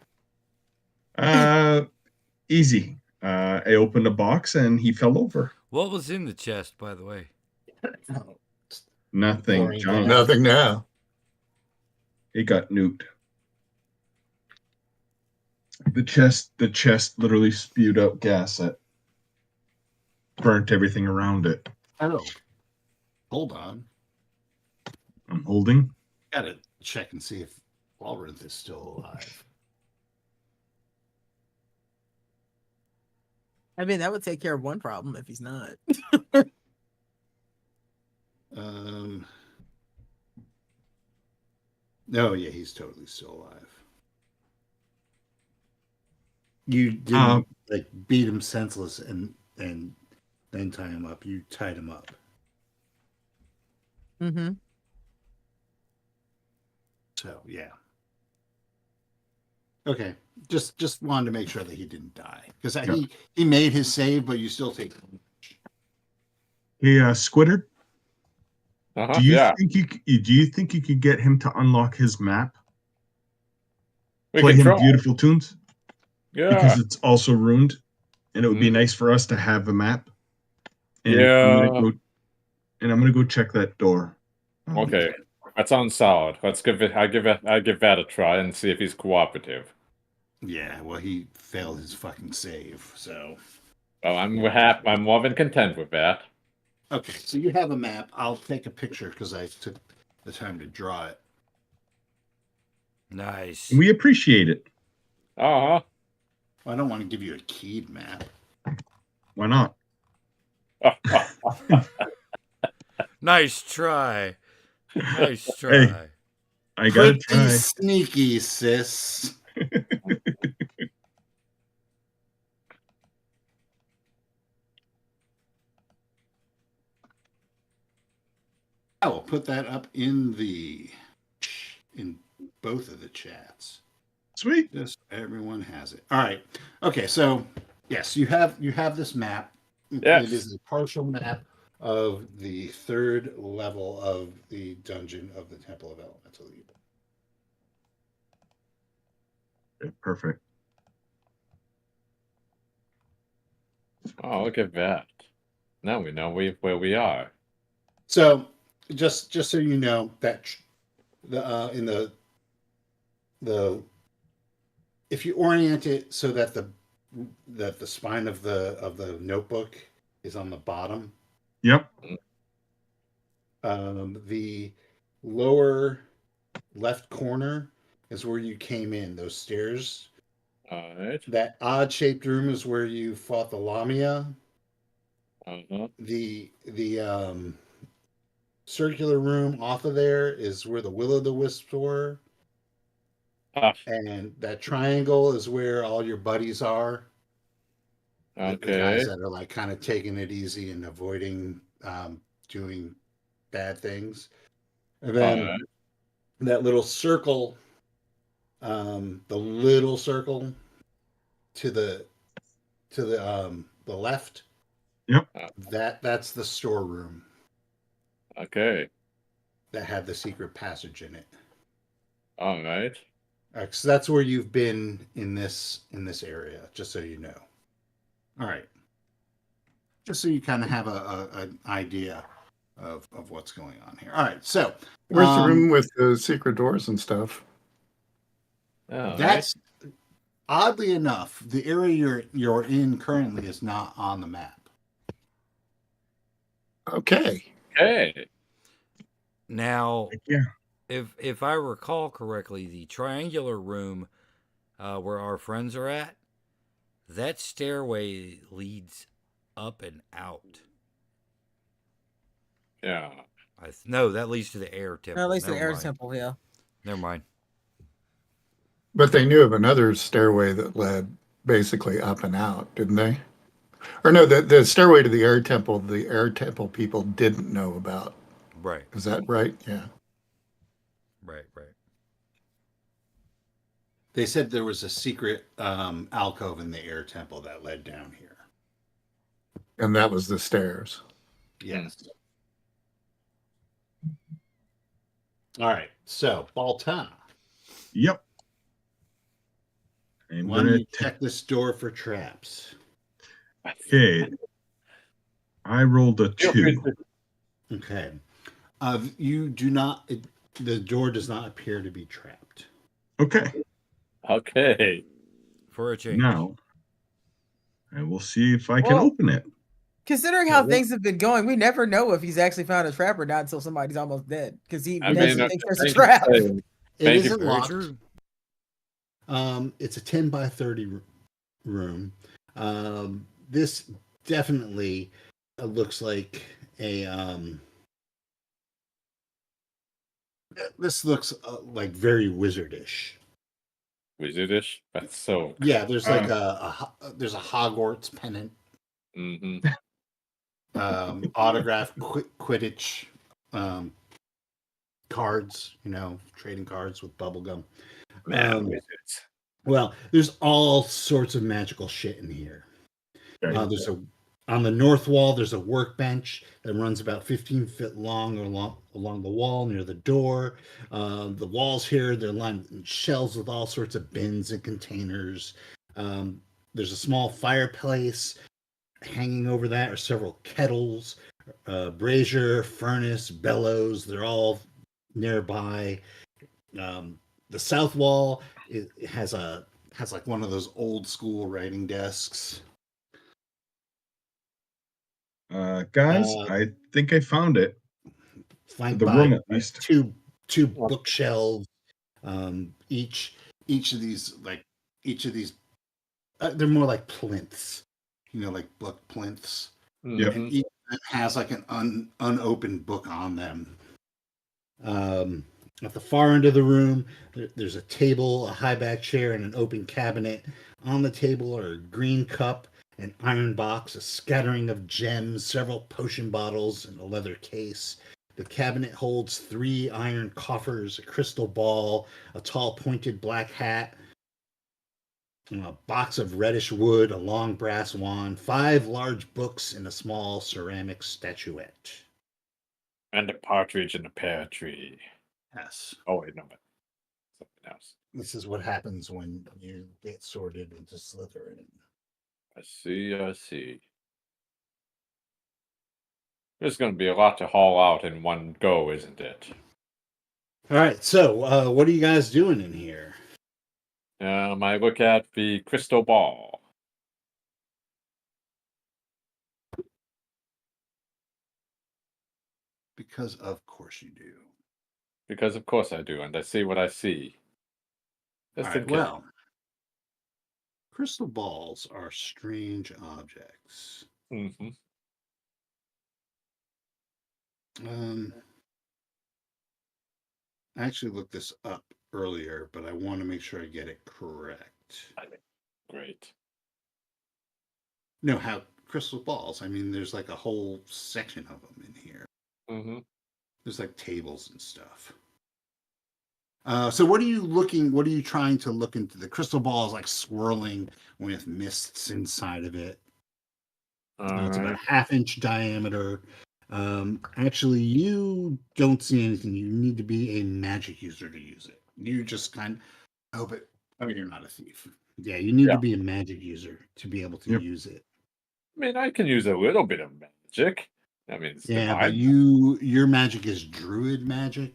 easy. I opened a box and he fell over. What was in the chest, by the way? Nothing. Boring. John. Nothing now. It got nuked. The chest literally spewed out gas that burnt everything around it. Oh, hold on. I'm holding. Gotta check and see if Walrinth is still alive. I mean, that would take care of one problem if he's not. No, yeah, he's totally still alive. You didn't like beat him senseless and then tie him up. You tied him up. Mm-hmm. So yeah. Okay. Just wanted to make sure that he didn't die. Because he made his save, but you still take Hey, Squitter, uh-huh. do you Yeah. think you could get him to unlock his map? We Play can him try. beautiful tunes? Yeah. Because it's also ruined, and it would be Mhm. nice for us to have a map. And Yeah. I'm gonna go check that door. Okay. That sounds solid. Let's give it. I give that a try and see if he's cooperative. Yeah, well he failed his fucking save, so Well, I'm more than content with that. okay, so you have a map. I'll take a picture because I took the time to draw it. Nice. We appreciate it. Uh I don't want to give you a keyed map. Why not? huh. Nice try. Nice try. I gotta Pretty try. sneaky, sis. I will put that up in both of the chats. Sweet. Just everyone has it. All right. Okay. So yes, you have this map. Yes. It is a partial map of the 3rd level of the dungeon of the Temple of Elemental Evil. Okay, perfect. Oh, look at that. Now we know where we are. So just so you know that in the if you orient it so that the spine of the notebook is on the bottom, Yep. the lower left corner is where you came in. Those stairs. All right. That odd shaped room is where you fought the Lamia. Uh-huh. The circular room off of there is where the Will-o'-the-Wisps were. Ah, And that triangle is where all your buddies are. The okay. guys that are like kind of taking it easy and avoiding doing bad things. And then Alright. that little circle, the little circle to the left. Yep. That's the storeroom Okay. that had the secret passage in it. All right. So that's where you've been in this area, just so you know. All right. Just so you kind of have an idea of what's going on here. All right. So Where's the room with the secret doors and stuff? All that's oddly enough, the area you're in currently is not on the map. Okay. right. Okay. Now, Yeah. if I recall correctly, the triangular room where our friends are at, that stairway leads up and out. Yeah. No, that leads to the air temple. Or at least the Never air mind. temple, yeah. Never mind. But they knew of another stairway that led basically up and out, didn't they? Or no, the stairway to the air temple people didn't know about. Right. Is that right? Yeah. Right. They said there was a secret alcove in the air temple that led down here. And that was the stairs. Yes. All right. So, Balta, Yep. I'm why don't gonna you check this door for traps? Okay. I rolled a 2. Okay. You do not. The door does not appear to be trapped. Okay. Okay. For a change. Now I will see if I can Well, open it. Considering how things have been going, we never know if he's actually found a trap or not until somebody's almost dead. Because he doesn't think there's a trap. It Thank you. isn't Very locked. true. It's a 10 by 30 room. This definitely looks like a. This looks like very wizardish. Wizardish? That's so. Yeah, there's like there's a Hogwarts pennant, Hmm. autographed Quidditch cards. Trading cards with bubblegum. Wizards. Well, there's all sorts of magical shit in here. Okay. On the north wall, there's a workbench that runs about 15 feet long along the wall near the door. The walls here, they're lined with shelves with all sorts of bins and containers. There's a small fireplace. Hanging over that are several kettles, brazier, furnace, bellows. They're all nearby. The south wall has like one of those old school writing desks. Guys, I think I found it. Flanked The by room, at least. two bookshelves. Each of these they're more like plinths, like book plinths. Yep. And each has like an unopened book on them. At the far end of the room, there's a table, a high back chair, and an open cabinet. On the table are a green cup, an iron box, a scattering of gems, several potion bottles, and a leather case. The cabinet holds 3 iron coffers, a crystal ball, a tall pointed black hat, a box of reddish wood, a long brass wand, 5 large books, and a small ceramic statuette. And a partridge in a pear tree. Yes. Oh, wait, no, but something else. This is what happens when you get sorted into Slytherin. I see. There's going to be a lot to haul out in one go, isn't it? All right, so what are you guys doing in here? I look at the crystal ball. Because of course you do. Because of course I do, and I see what I see. All Just in right, case. well, crystal balls are strange objects. Mhm. I actually looked this up earlier, but I want to make sure I get it correct. Great. No, how crystal balls. I mean, there's like a whole section of them in here. Mm-hmm. There's like tables and stuff. So what are you trying to look into? The crystal ball is like swirling with mists inside of it. It's about a half-inch diameter. Actually, you don't see anything. You need to be a magic user to use it. You just kind of hope it. Oh, you're not a thief. Yeah, you need to be a magic user to be able to use it. I mean, I can use a little bit of magic. I mean, it's but divine. your magic is druid magic.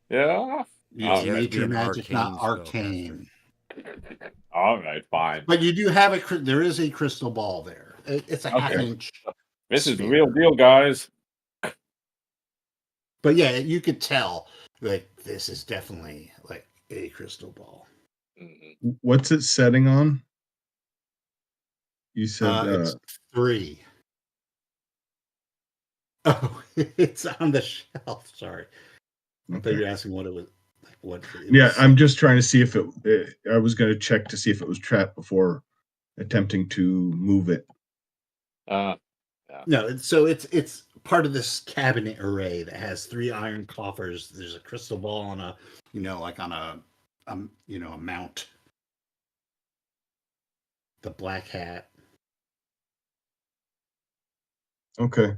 Yeah. It's you have to be nature an magic, not arcane arcane. All right, fine. But you do have there is a crystal ball there. It's a half-inch. This is the sphere. real deal, guys. But yeah, you could tell like this is definitely like a crystal ball. Mm-hmm. What's it setting on? You said It's 3. Oh, it's on the shelf. Sorry, I thought you Okay. were asking what it was. Like what? It Yeah, was, I'm just trying to see if it. I was going to check to see if it was trapped before attempting to move it. No, so it's part of this cabinet array that has 3 iron coffers. There's a crystal ball on a, like on a a mount. The black hat. Okay.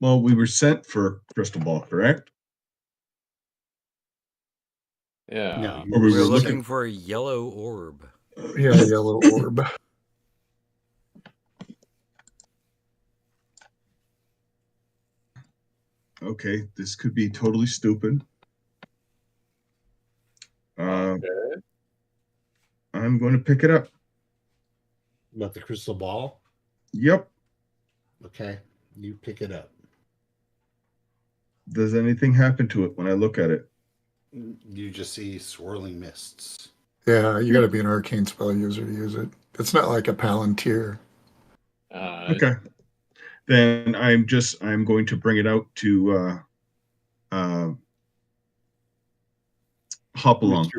Well, we were sent for crystal ball, correct? Yeah. No, Or we We're were looking looking. for a yellow orb. Yeah, yellow orb. Okay, this could be totally stupid. Okay. I'm going to pick it up. About the crystal ball. Yep. Okay, you pick it up. Does anything happen to it when I look at it? You just see swirling mists. Yeah, you got to be an arcane spell user to use it. It's not like a Palantir. Okay. Then I'm going to bring it out to hop along.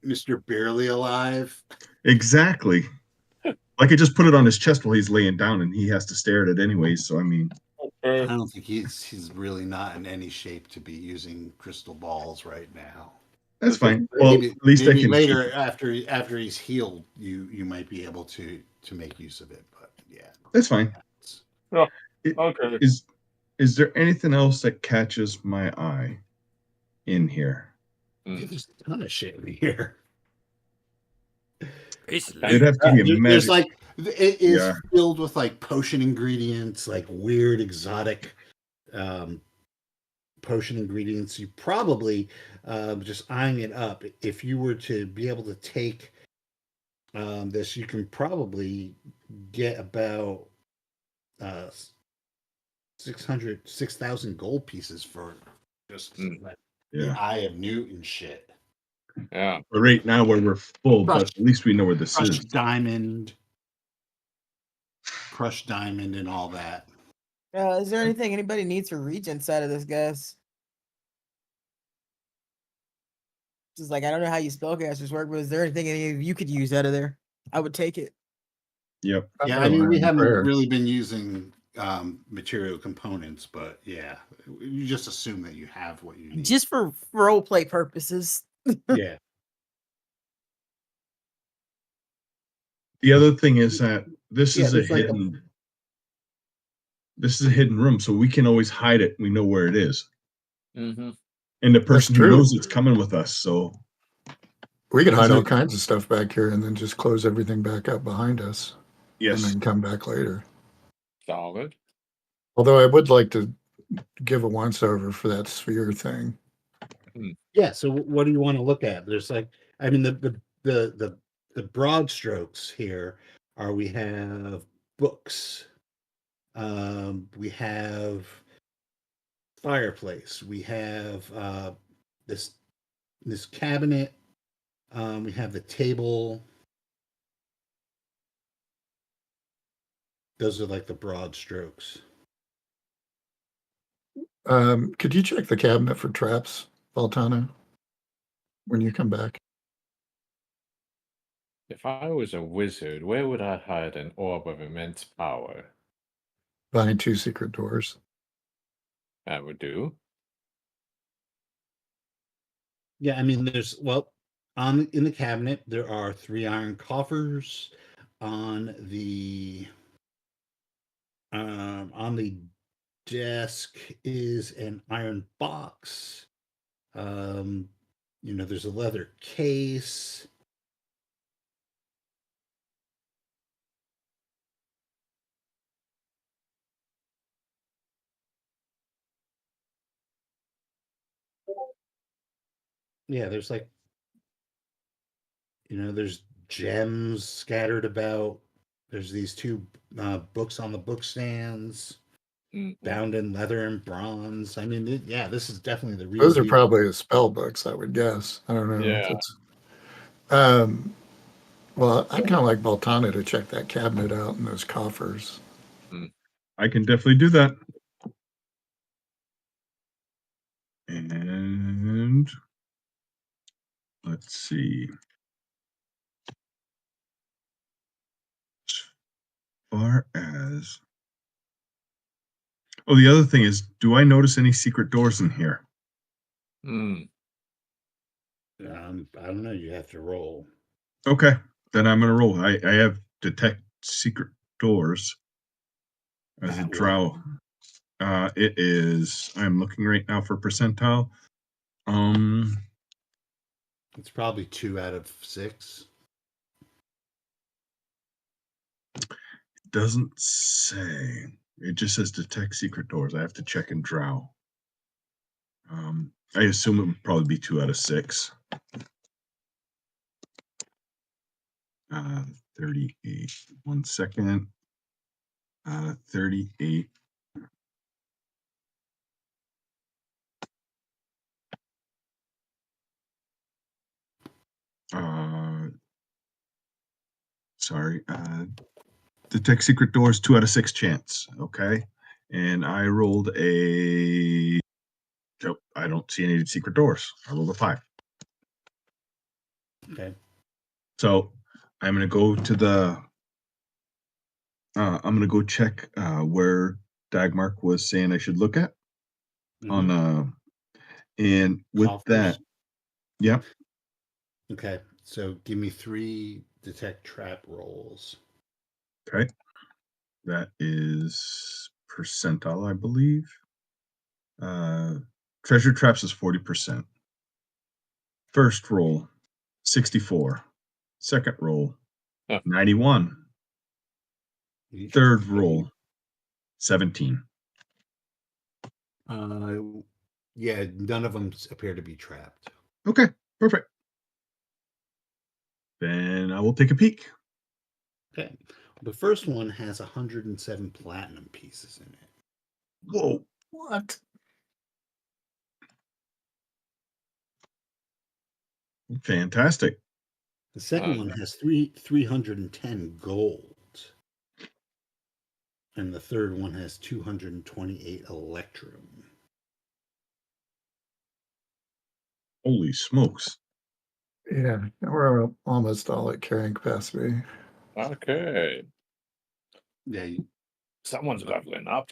Mr. Barely Alive. Exactly. Like I just put it on his chest while he's laying down, and he has to stare at it anyways. So I mean, I don't think he's really not in any shape to be using crystal balls right now. that's fine. Well, Maybe, at least I maybe can later after he's healed, you might be able to make use of it. But yeah, That's fine. Yeah. It- Okay. Is there anything else that catches my eye in here? there's a ton of shit in here. It's It'd have to be a There's magic. like it is Yeah. filled with like potion ingredients, like weird exotic potion ingredients. You probably just eyeing it up. If you were to be able to take this, you can probably get about 6,000 gold pieces for just the Yeah. Eye of Newton shit. Yeah. But right now, where we're full, but Crushed- at least we know where this is. Crushed diamond, and all that. Is there anything anybody needs for regents out of this, guys? Just like I don't know how you spellcasters work, but is there anything any of you could use out of there? I would take it. Yep. Yeah, got I mean, we Iron haven't Prayer. really been using material components, but yeah, you just assume that you have what you need. Just for role play purposes. Yeah, The other thing is that this Yeah, is a there's like a- hidden. This is a hidden room, so we can always hide it. We know where it is, Mm-hmm. and the person who true. knows it's coming with us. So We could hide all it- kinds of stuff back here and then just close everything back up behind us yes, and then come back later. Solid. Although I would like to give a once over for that sphere thing. yeah. So what do you want to look at? There's like, I mean, the broad strokes here are we have books, we have fireplace, we have this cabinet, we have the table. Those are like the broad strokes. Could you check the cabinet for traps, Valtano, when you come back? If I was a wizard, where would I hide an orb of immense power? Behind 2 secret doors. That would do. Yeah, I mean, there's in the cabinet there are 3 iron coffers. On the desk is an iron box. There's a leather case. Yeah, there's like, there's gems scattered about. There's these 2 books on the book stands, Mhm. bound in leather and bronze. I mean, this is definitely the real Those are deal. probably the spell books, I would guess. I don't know. if Yeah. it's- well, I'd kind of like Valtano to check that cabinet out and those coffers. I can definitely do that. And let's see. As far as the other thing is, do I notice any secret doors in here? Hmm. I don't know. You have to roll. Okay, then I'm gonna roll. I have detect secret doors as a At drow. It is. I'm looking right now for percentile. It's probably 2 out of 6. Doesn't say. It just says detect secret doors. I have to check in drow. I assume it would probably be 2 out of 6. 38. 1 second. 38. Sorry. Detect secret doors, 2 out of 6 chance. Okay. And I rolled a. Nope, I don't see any secret doors. I rolled a 5. Okay. So I'm gonna go to the. I'm gonna go check where Dagmark was saying I should look at on and with Coffers. that, yeah. Okay. So give me 3 detect trap rolls. Okay, that is percentile, I believe. Treasure traps is 40%. First roll, 64. Second roll, 91. Third roll, 17. Yeah, none of them appear to be trapped. Okay, perfect. Then I will take a peek. Okay. The first one has 107 platinum pieces in it. Whoa. What? Fantastic. The second one has 310 gold. And the third one has 228 electrum. Holy smokes. Yeah, we're almost all at carrying capacity. Okay. Yeah. Someone's leveling up.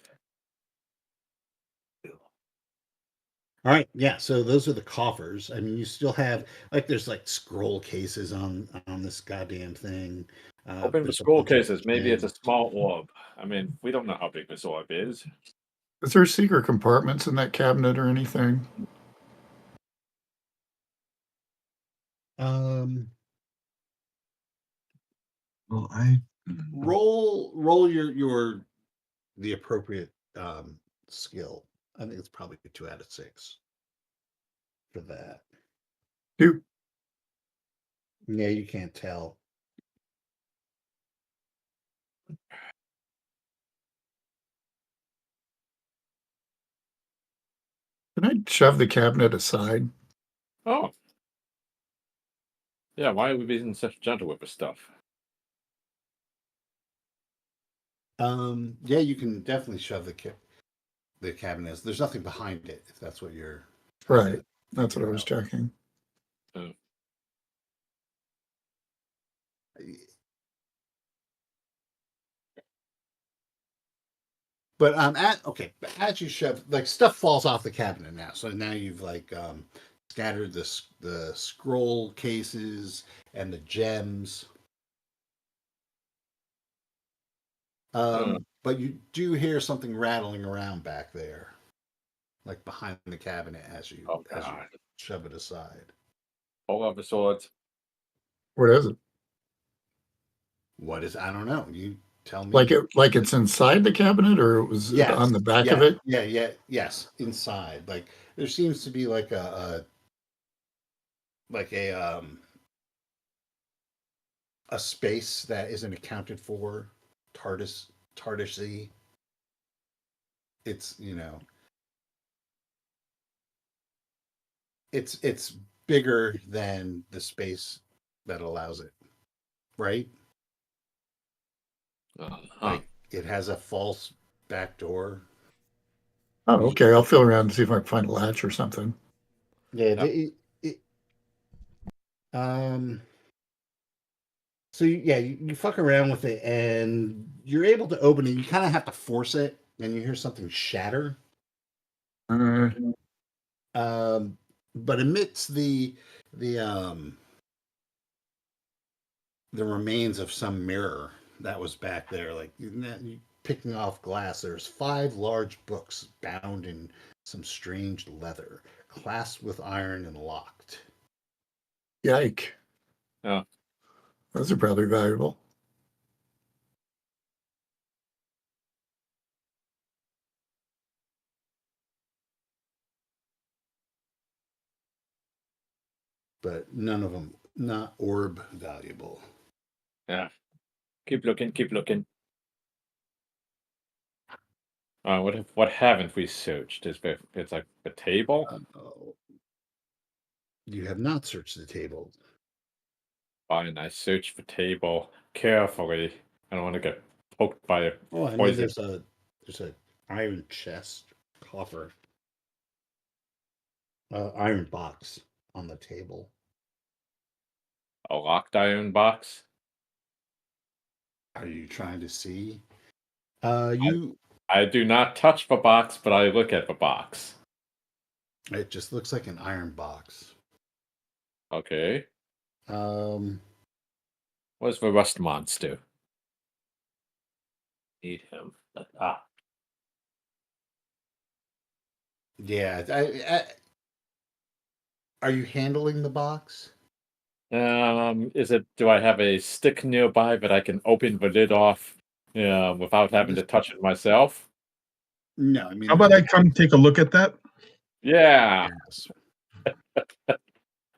All right. Yeah. So those are the coffers. I mean, you still have there's scroll cases on this goddamn thing. Open the there's a scroll bunch of cases. Maybe it's a gems. small orb. I mean, we don't know how big this orb is. Is there secret compartments in that cabinet or anything? Well, I roll your the appropriate skill. I think it's probably 2 out of 6 for that. 2. Yeah, you can't tell. Can I shove the cabinet aside? Oh. Yeah, why are we being such gentle with the stuff? Yeah, you can definitely shove the cabinet. There's nothing behind it, if that's what you're Right. That's what I was checking. Oh. But as you shove, stuff falls off the cabinet now. So now you've scattered the scroll cases and the gems. But you do hear something rattling around back there, like behind the cabinet as you shove it aside. Hold up the swords. What is it? What is? I don't know. You tell me. Like it's inside the cabinet, or it was on the back of it? Yes, inside. There seems to be a space that isn't accounted for. TARDIS-y. It's it's bigger than the space that allows it, right? It has a false back door. Oh, okay. I'll feel around and see if I can find a latch or something. Yeah. Yep. So you fuck around with it and you're able to open it. You kind of have to force it, and you hear something shatter. Uh, But amidst the remains of some mirror that was back there, like you picking off glass, there's 5 large books bound in some strange leather, clasped with iron and locked. yike. Yeah. Those are probably valuable. But none of them not orb valuable. Yeah. Keep looking. Keep looking. What haven't we searched? It's like a table. You have not searched the table. Fine, I search for table carefully. I don't want to get poked by a Oh, and then poison. there's a iron chest, coffer, iron box on the table. A locked iron box. Are you trying to see? I do not touch the box, but I look at the box. It just looks like an iron box. Okay. Um, Where's the rust monster? Need him. yeah. Are you handling the box? Do I have a stick nearby that I can open the lid off without having to touch it myself? No, I mean. How about I come take a look at that? Yeah. Yes.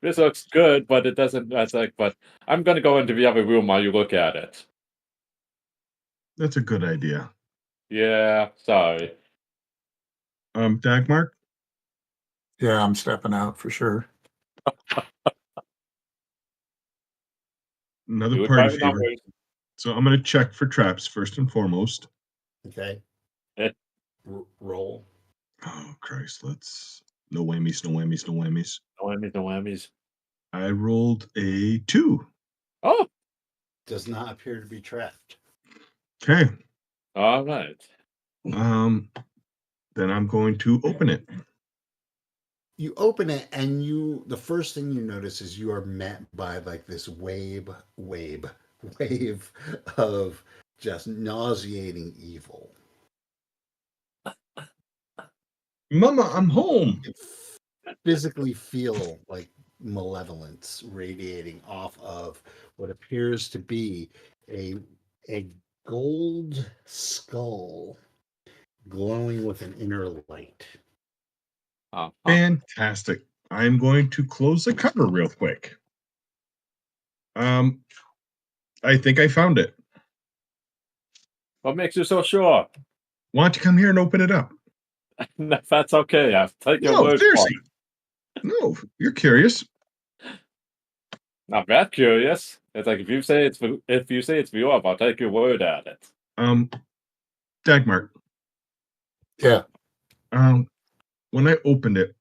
This looks good, but it doesn't. But I'm gonna go into the other room while you look at it. That's a good idea. Yeah, sorry. Dagmar? Yeah, I'm stepping out for sure. Another Do it party by the favor. numbers. So I'm going to check for traps first and foremost. Okay. Eh. Roll. Oh, Christ. No whammies, no whammies, no whammies. No whammies, no whammies. I rolled a 2. Oh, Does not appear to be trapped. Okay. all right. Then I'm going to open it. You open it, and the first thing you notice is you are met by like this wave of just nauseating evil. Mama, I'm home. You physically feel like malevolence radiating off of what appears to be a gold skull glowing with an inner light. Fantastic. I'm going to close the cover real quick. I think I found it. What makes you so sure? Why don't you come here and open it up? That's okay. I'll take your No, word seriously. for it. No, you're curious. Not that curious. It's like if you say it's for you, I'll take your word at it. Dagmar. Yeah. When I opened it,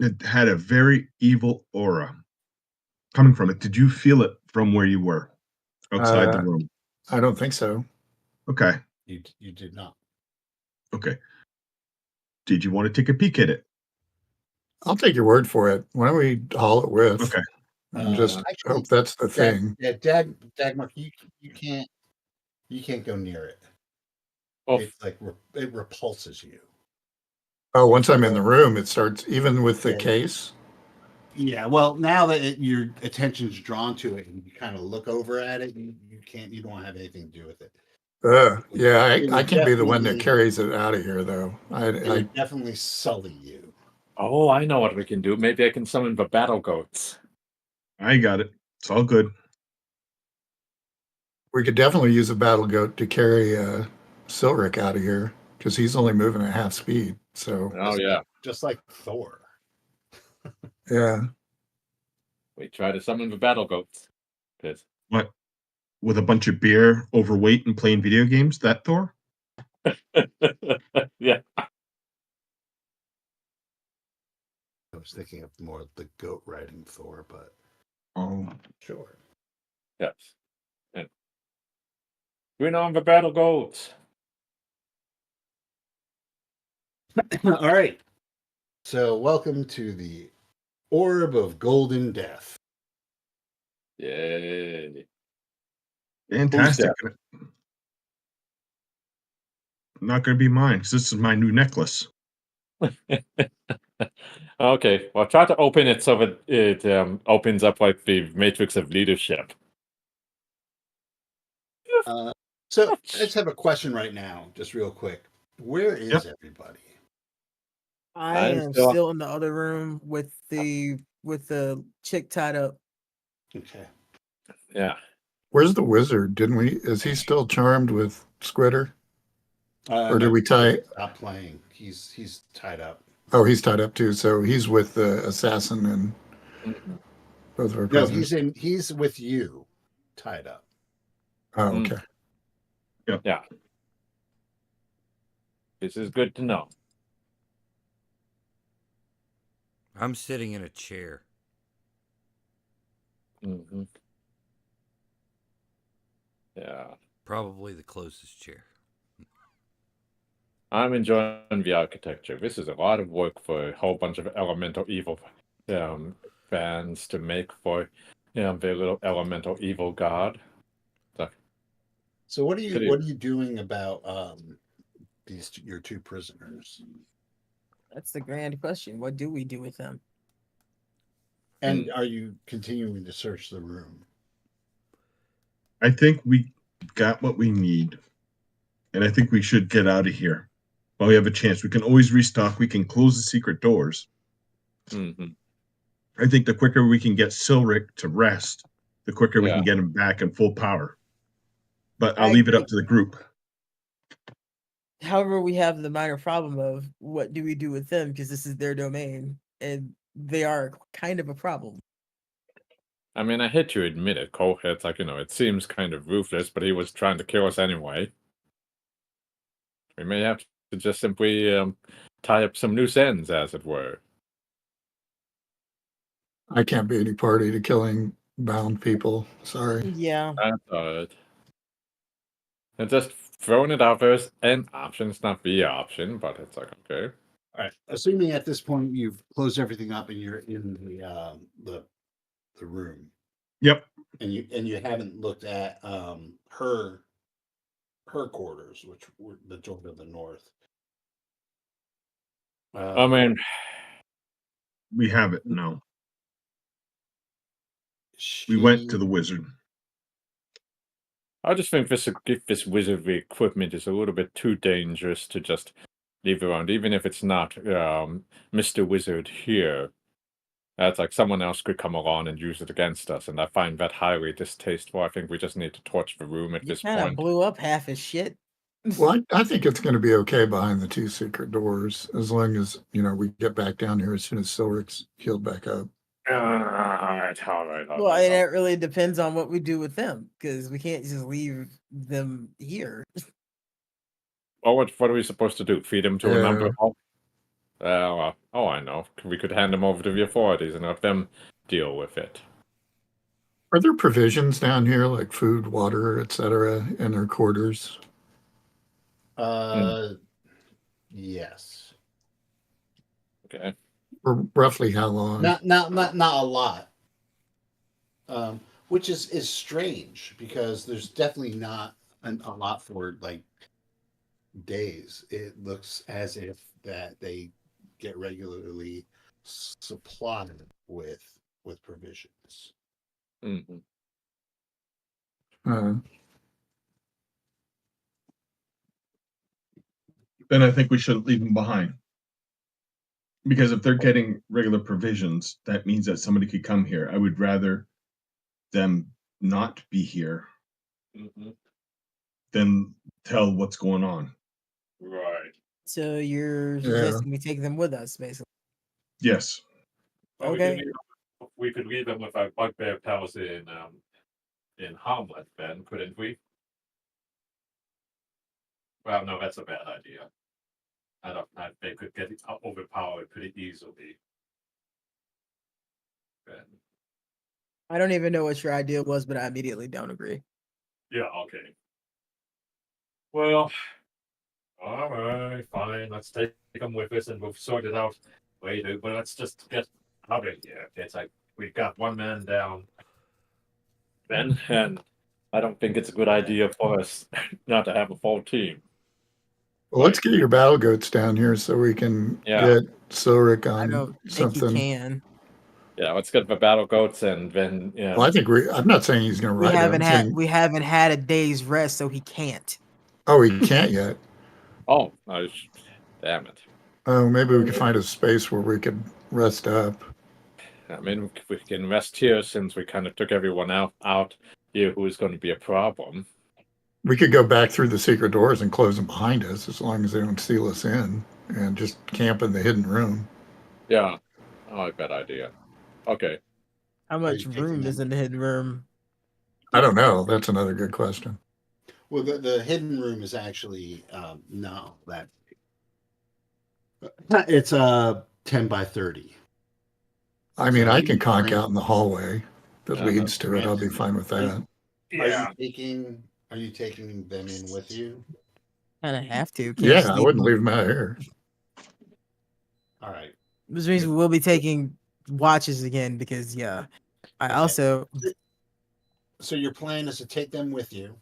it had a very evil aura coming from it. Did you feel it from where you were outside the room? I don't think so. Okay. You did not. Okay. Did you want to take a peek at it? I'll take your word for it. Why don't we haul it with? Okay. And just Actually, hope that's the thing. Yeah, Dagmar, you can't go near it. Oh, It's like it repulses you. Oh, once I'm in the room, it starts, even with the Yeah. case. Yeah, well, now that your attention's drawn to it and you kind of look over at it, you don't have anything to do with it. Yeah, It I would can't be the one that definitely- carries it out of here, though. It would definitely sully you. oh, I know what we can do. Maybe I can summon the battle goats. I got it. It's all good. We could definitely use a battle goat to carry Silric out of here because he's only moving at half speed. So Oh yeah, Just like Thor. yeah, we try to summon the battle goats. Good. What? With a bunch of beer, overweight, and playing video games? That Thor? Yeah. I was thinking of more of the goat riding Thor, but Oh, sure. Yes. And bring on the battle goats. All right. So, welcome to the Orb of Golden Death. Yay. fantastic. Not going to be mine because this is my new necklace. Okay, well, try to open it so that it opens up like the matrix of leadership. So, I just have a question right now, just real quick. Where is everybody? I I'm am still- still in the other room with the chick tied up. Okay. Yeah. Where's the wizard? Is he still charmed with Squitter? Or did no, we tie- Stop playing. He's tied up. Oh, he's tied up too. So he's with the assassin and Mhm. both of our No, prisoners. he's with you, tied up. Oh, Mm. okay. Yeah. This is good to know. I'm sitting in a chair. Hmm. Yeah. Probably the closest chair. I'm enjoying the architecture. This is a lot of work for a whole bunch of elemental evil fans to make for their little elemental evil god. So what are Pretty- you doing about your two prisoners? That's the grand question. What do we do with them? And are you continuing to search the room? I think we got what we need. And I think we should get out of here while we have a chance. We can always restock. We can close the secret doors. Mhm. I think the quicker we can get Silric to rest, the quicker we Yeah. can get him back in full power. But I'll I leave it up agree. to the group. However, we have the minor problem of what do we do with them because this is their domain and they are kind of a problem. I mean, I hate to admit it, Colehead's like, it seems kind of ruthless, but he was trying to kill us anyway. We may have to just simply tie up some loose ends, as it were. I can't be any party to killing bound people. Sorry. Yeah. That's it. And just throwing it out there as an option. It's not the option, but it's like, okay. All right. Assuming at this point you've closed everything up and you're in the room. Yep. And you haven't looked at her quarters, which were the door to the north. I mean, We have it now. We went to the wizard. I just think this wizardry equipment is a little bit too dangerous to just leave around, even if it's not Mr. Wizard here. That's like someone else could come along and use it against us, and I find that highly distasteful. I think we just need to torch the room at You this kind of point. blew up half his shit. Well, I think it's going to be okay behind the two secret doors as long as, we get back down here as soon as Silric's healed back up. All right. Well, and it really depends on what we do with them because we can't just leave them here. Oh, what are we supposed to do? Feed him to a Yeah. number of... I know. We could hand them over to the authorities and let them deal with it. Are there provisions down here like food, water, etc., in their quarters? Yes. Okay. For roughly how long? Not a lot. Which is strange because there's definitely not a lot for like days. It looks as if that they get regularly supplied with provisions. Mm-hmm. Then I think we shouldn't leave them behind. Because if they're getting regular provisions, that means that somebody could come here. I would rather them not be here Mm-hmm. than tell what's going on. Right. So you're suggesting we take them with us, basically. Yes. Okay. We could leave them with our bugbear pals in Hamlet, then, couldn't we? Well, no, that's a bad idea. They could get overpowered pretty easily. But, I don't even know what your idea was, but I immediately don't agree. yeah, okay. Well, all right, fine. Let's take them with us, and we'll sort it out later. But let's just get out of here. It's like we've got one man down, Ben, and I don't think it's a good idea for us not to have a full team. Well, let's get your battle goats down here so we can get Silric I on don't think something. he can. Yeah, let's get the battle goats, and then Well, I think I'm not saying he's going to ride it. We haven't had a day's rest, so he can't. Oh, he can't yet. Oh, damn it. Oh, maybe we could find a space where we could rest up. I mean, we can rest here since we kind of took everyone out here who is going to be a problem. We could go back through the secret doors and close them behind us as long as they don't seal us in and just camp in the hidden room. Yeah. I like that idea. Okay. How much room is in the hidden room? I don't know. That's another good question. Well, the hidden room is actually no, that it's 10 by 30. I mean, I can conk out in the hallway that leads to it. I'll be fine with that. Yeah. Are you taking them in with you? Kind of have to. Yeah, I wouldn't leave them out here. All right. Which means we'll be taking watches again because I also. So your plan is to take them with you.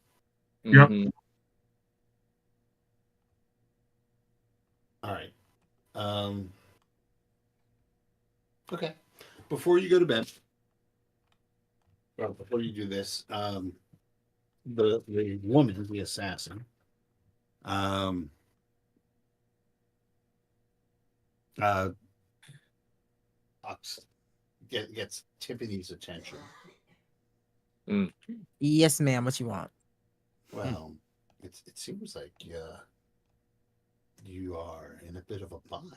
Yep. Mm-hmm. All right. Okay. Before you go to bed, well, before you do this, the woman, the assassin, gets Tiffany's attention. Yes, ma'am. What you want? Well, it seems like you are in a bit of a bind.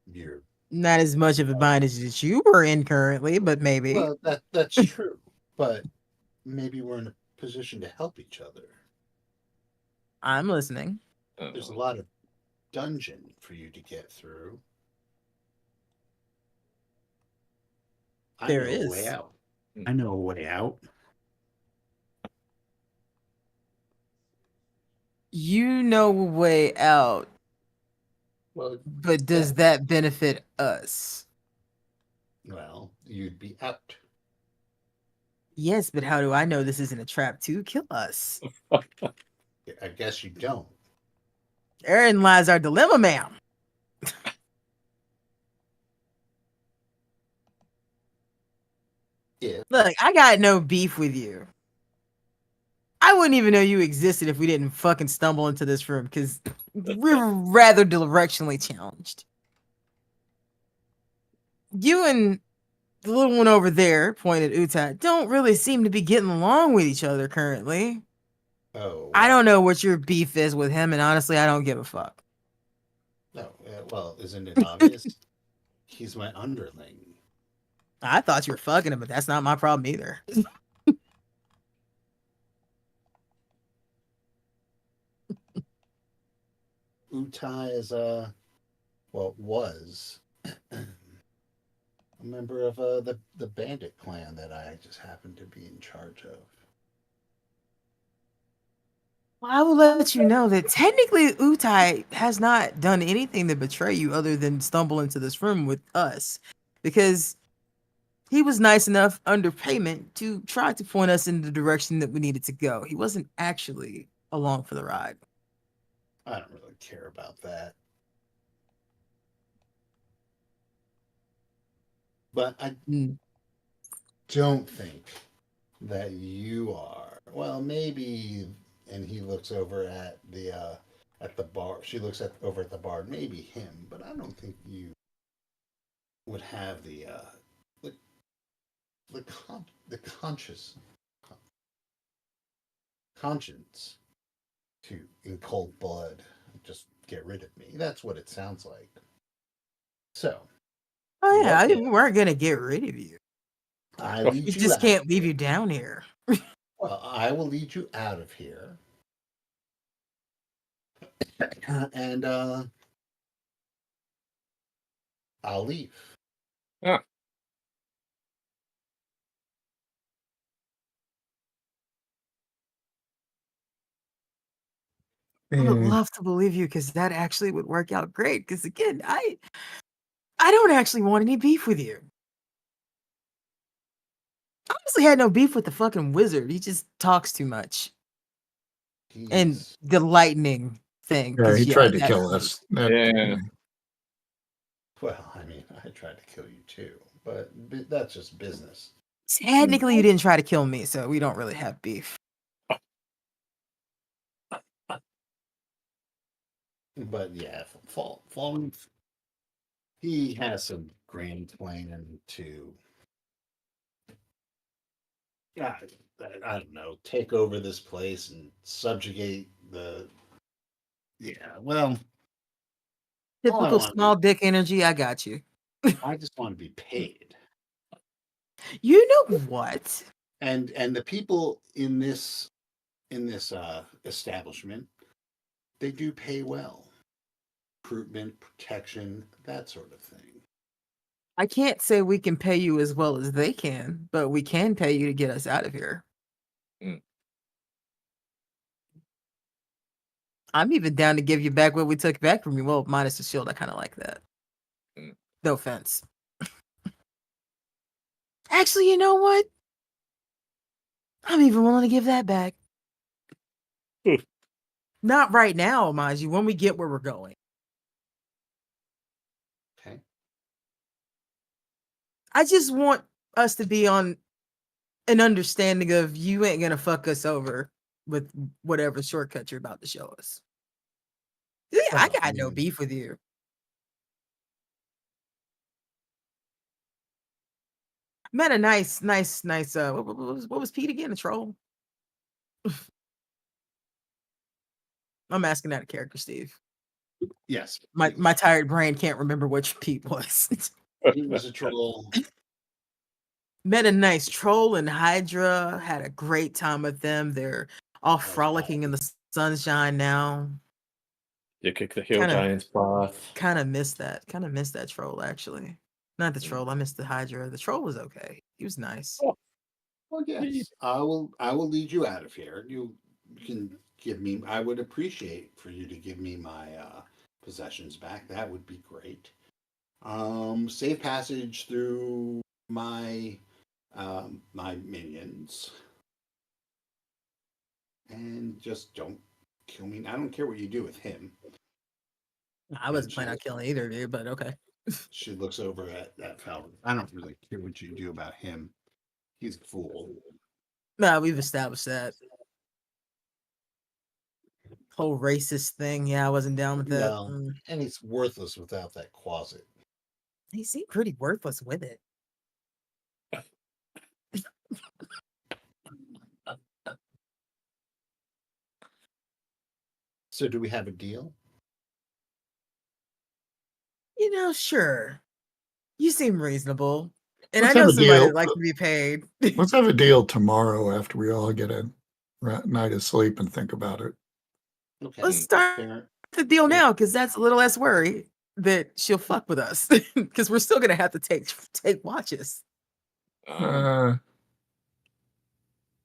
You're not as much of a bind as you were in currently, but maybe. Well, that's true. But maybe we're in a position to help each other. I'm listening. There's a lot of dungeon for you to get through. There is a way out. I know a way out. You know a way out. Well, but does that benefit us? Well, you'd be out. Yes, but how do I know this isn't a trap to kill us? I guess you don't. Therein lies our dilemma, ma'am. Yeah. Look, I got no beef with you. I wouldn't even know you existed if we didn't fucking stumble into this room because we're rather directionally challenged. You and the little one over there, pointed Utai, don't really seem to be getting along with each other currently. Oh. Wow. I don't know what your beef is with him, and honestly, I don't give a fuck. No, well, isn't it obvious? He's my underling. I thought you were fucking him, but that's not my problem either. Utai is was a member of the bandit clan that I just happened to be in charge of. Well, I will let you know that technically Utai has not done anything to betray you other than stumble into this room with us, because he was nice enough under payment to try to point us in the direction that we needed to go. He wasn't actually along for the ride. I don't really care about that. But I don't think that you are. Well, maybe. And he looks over at the bar. She looks over at the bar. Maybe him, but I don't think you would have the conscience to, in cold blood, just get rid of me. That's what it sounds like. So. Oh yeah, we weren't gonna get rid of you. We just can't leave you down here. Well, I will lead you out of here, and I'll leave. Yeah. I would Yeah. love to believe you because that actually would work out great. Because again, I don't actually want any beef with you. I honestly had no beef with the fucking wizard. He just talks too much. And He's the lightning thing, Yeah, because he tried to that kill hurt. us. That, Yeah. well. I mean, I tried to kill you too, but that's just business. Technically, you didn't try to kill me, so we don't really have beef. But yeah, Fallen. He has some grand plan to. I don't know, take over this place and subjugate the. Yeah, well, all I Typical want to small do, dick energy. I got you. I just want to be paid, You know what? and the people in this establishment, they do pay well, recruitment, protection, that sort of thing. I can't say we can pay you as well as they can, but we can pay you to get us out of here. Mm. I'm even down to give you back what we took back from you. Well, minus the shield. I kind of like that. Mm. No offense. Actually, you know what? I'm even willing to give that back. Not right now, mind you, when we get where we're going. Okay. I just want us to be on an understanding of you ain't gonna fuck us over with whatever shortcut you're about to show us. Yeah, I Well, I got no mean, beef with you. Met a nice. What was Pete again? A troll? I'm asking that a character, Steve. yes, My tired brain can't remember which Pete was. he was a troll. Met a nice troll and Hydra. Had a great time with them. They're all That's frolicking in the sunshine now. You kick the hill Kinda- giant's butt. Kind of missed that. Kind of missed that troll actually. Not the Mm. troll. I missed the Hydra. The troll was okay. He was nice. Oh. Well, yes, I will. I will lead you out of here. You can give me. I would appreciate for you to give me my possessions back. That would be great. Safe passage through my my minions, and just don't kill me. I don't care what you do with him. I wasn't planning on killing either of you, but okay. She looks over at that Falcon. I don't really care what you do about him. He's a fool. No, we've established that. Whole racist thing. Yeah, I wasn't down with that. No, and he's worthless without that closet. He seemed pretty worthless with it. So, do we have a deal? You know, sure. You seem reasonable. And Let's I know have a somebody deal. that likes to be paid. Let's have a deal tomorrow after we all get a night of sleep and think about it. Okay. Let's start Fair. the deal now, because that's a little less worry that she'll fuck with us. Because we're still gonna have to take watches. I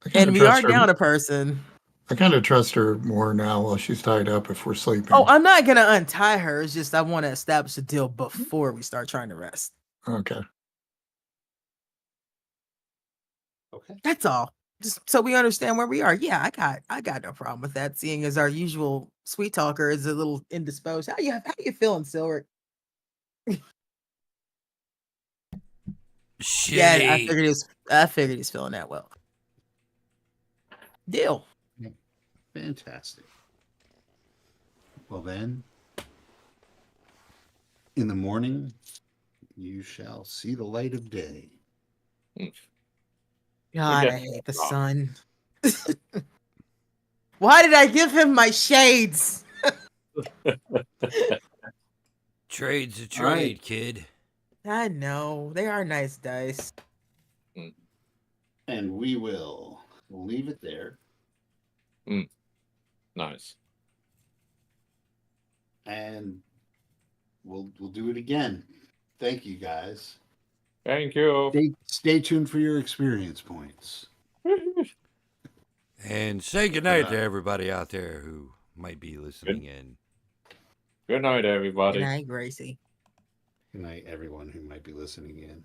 kinda And we are trust her- down a person. I kind of trust her more now while she's tied up if we're sleeping. Oh, I'm not gonna untie her. It's just I want to establish a deal before we start trying to rest. Okay. Okay. That's all. Just so we understand where we are. Yeah, I got no problem with that. Seeing as our usual sweet talker is a little indisposed. How you feeling, Silver? Shitty. Yeah, I figured he's feeling that well. Deal. Fantastic. Well, then, in the morning, you shall see the light of day. God, Okay. I hate the sun. Why did I give him my shades? Trade's a All trade, right. kid. I know. They are nice dice. And we will leave it there. Nice. and we'll do it again. Thank you guys. Thank you. Stay tuned for your experience points. And say goodnight to everybody out there who might be listening in. Good night, everybody. Good night, Gracie. Good night, everyone who might be listening in.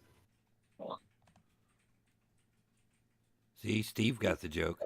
See, Steve got the joke.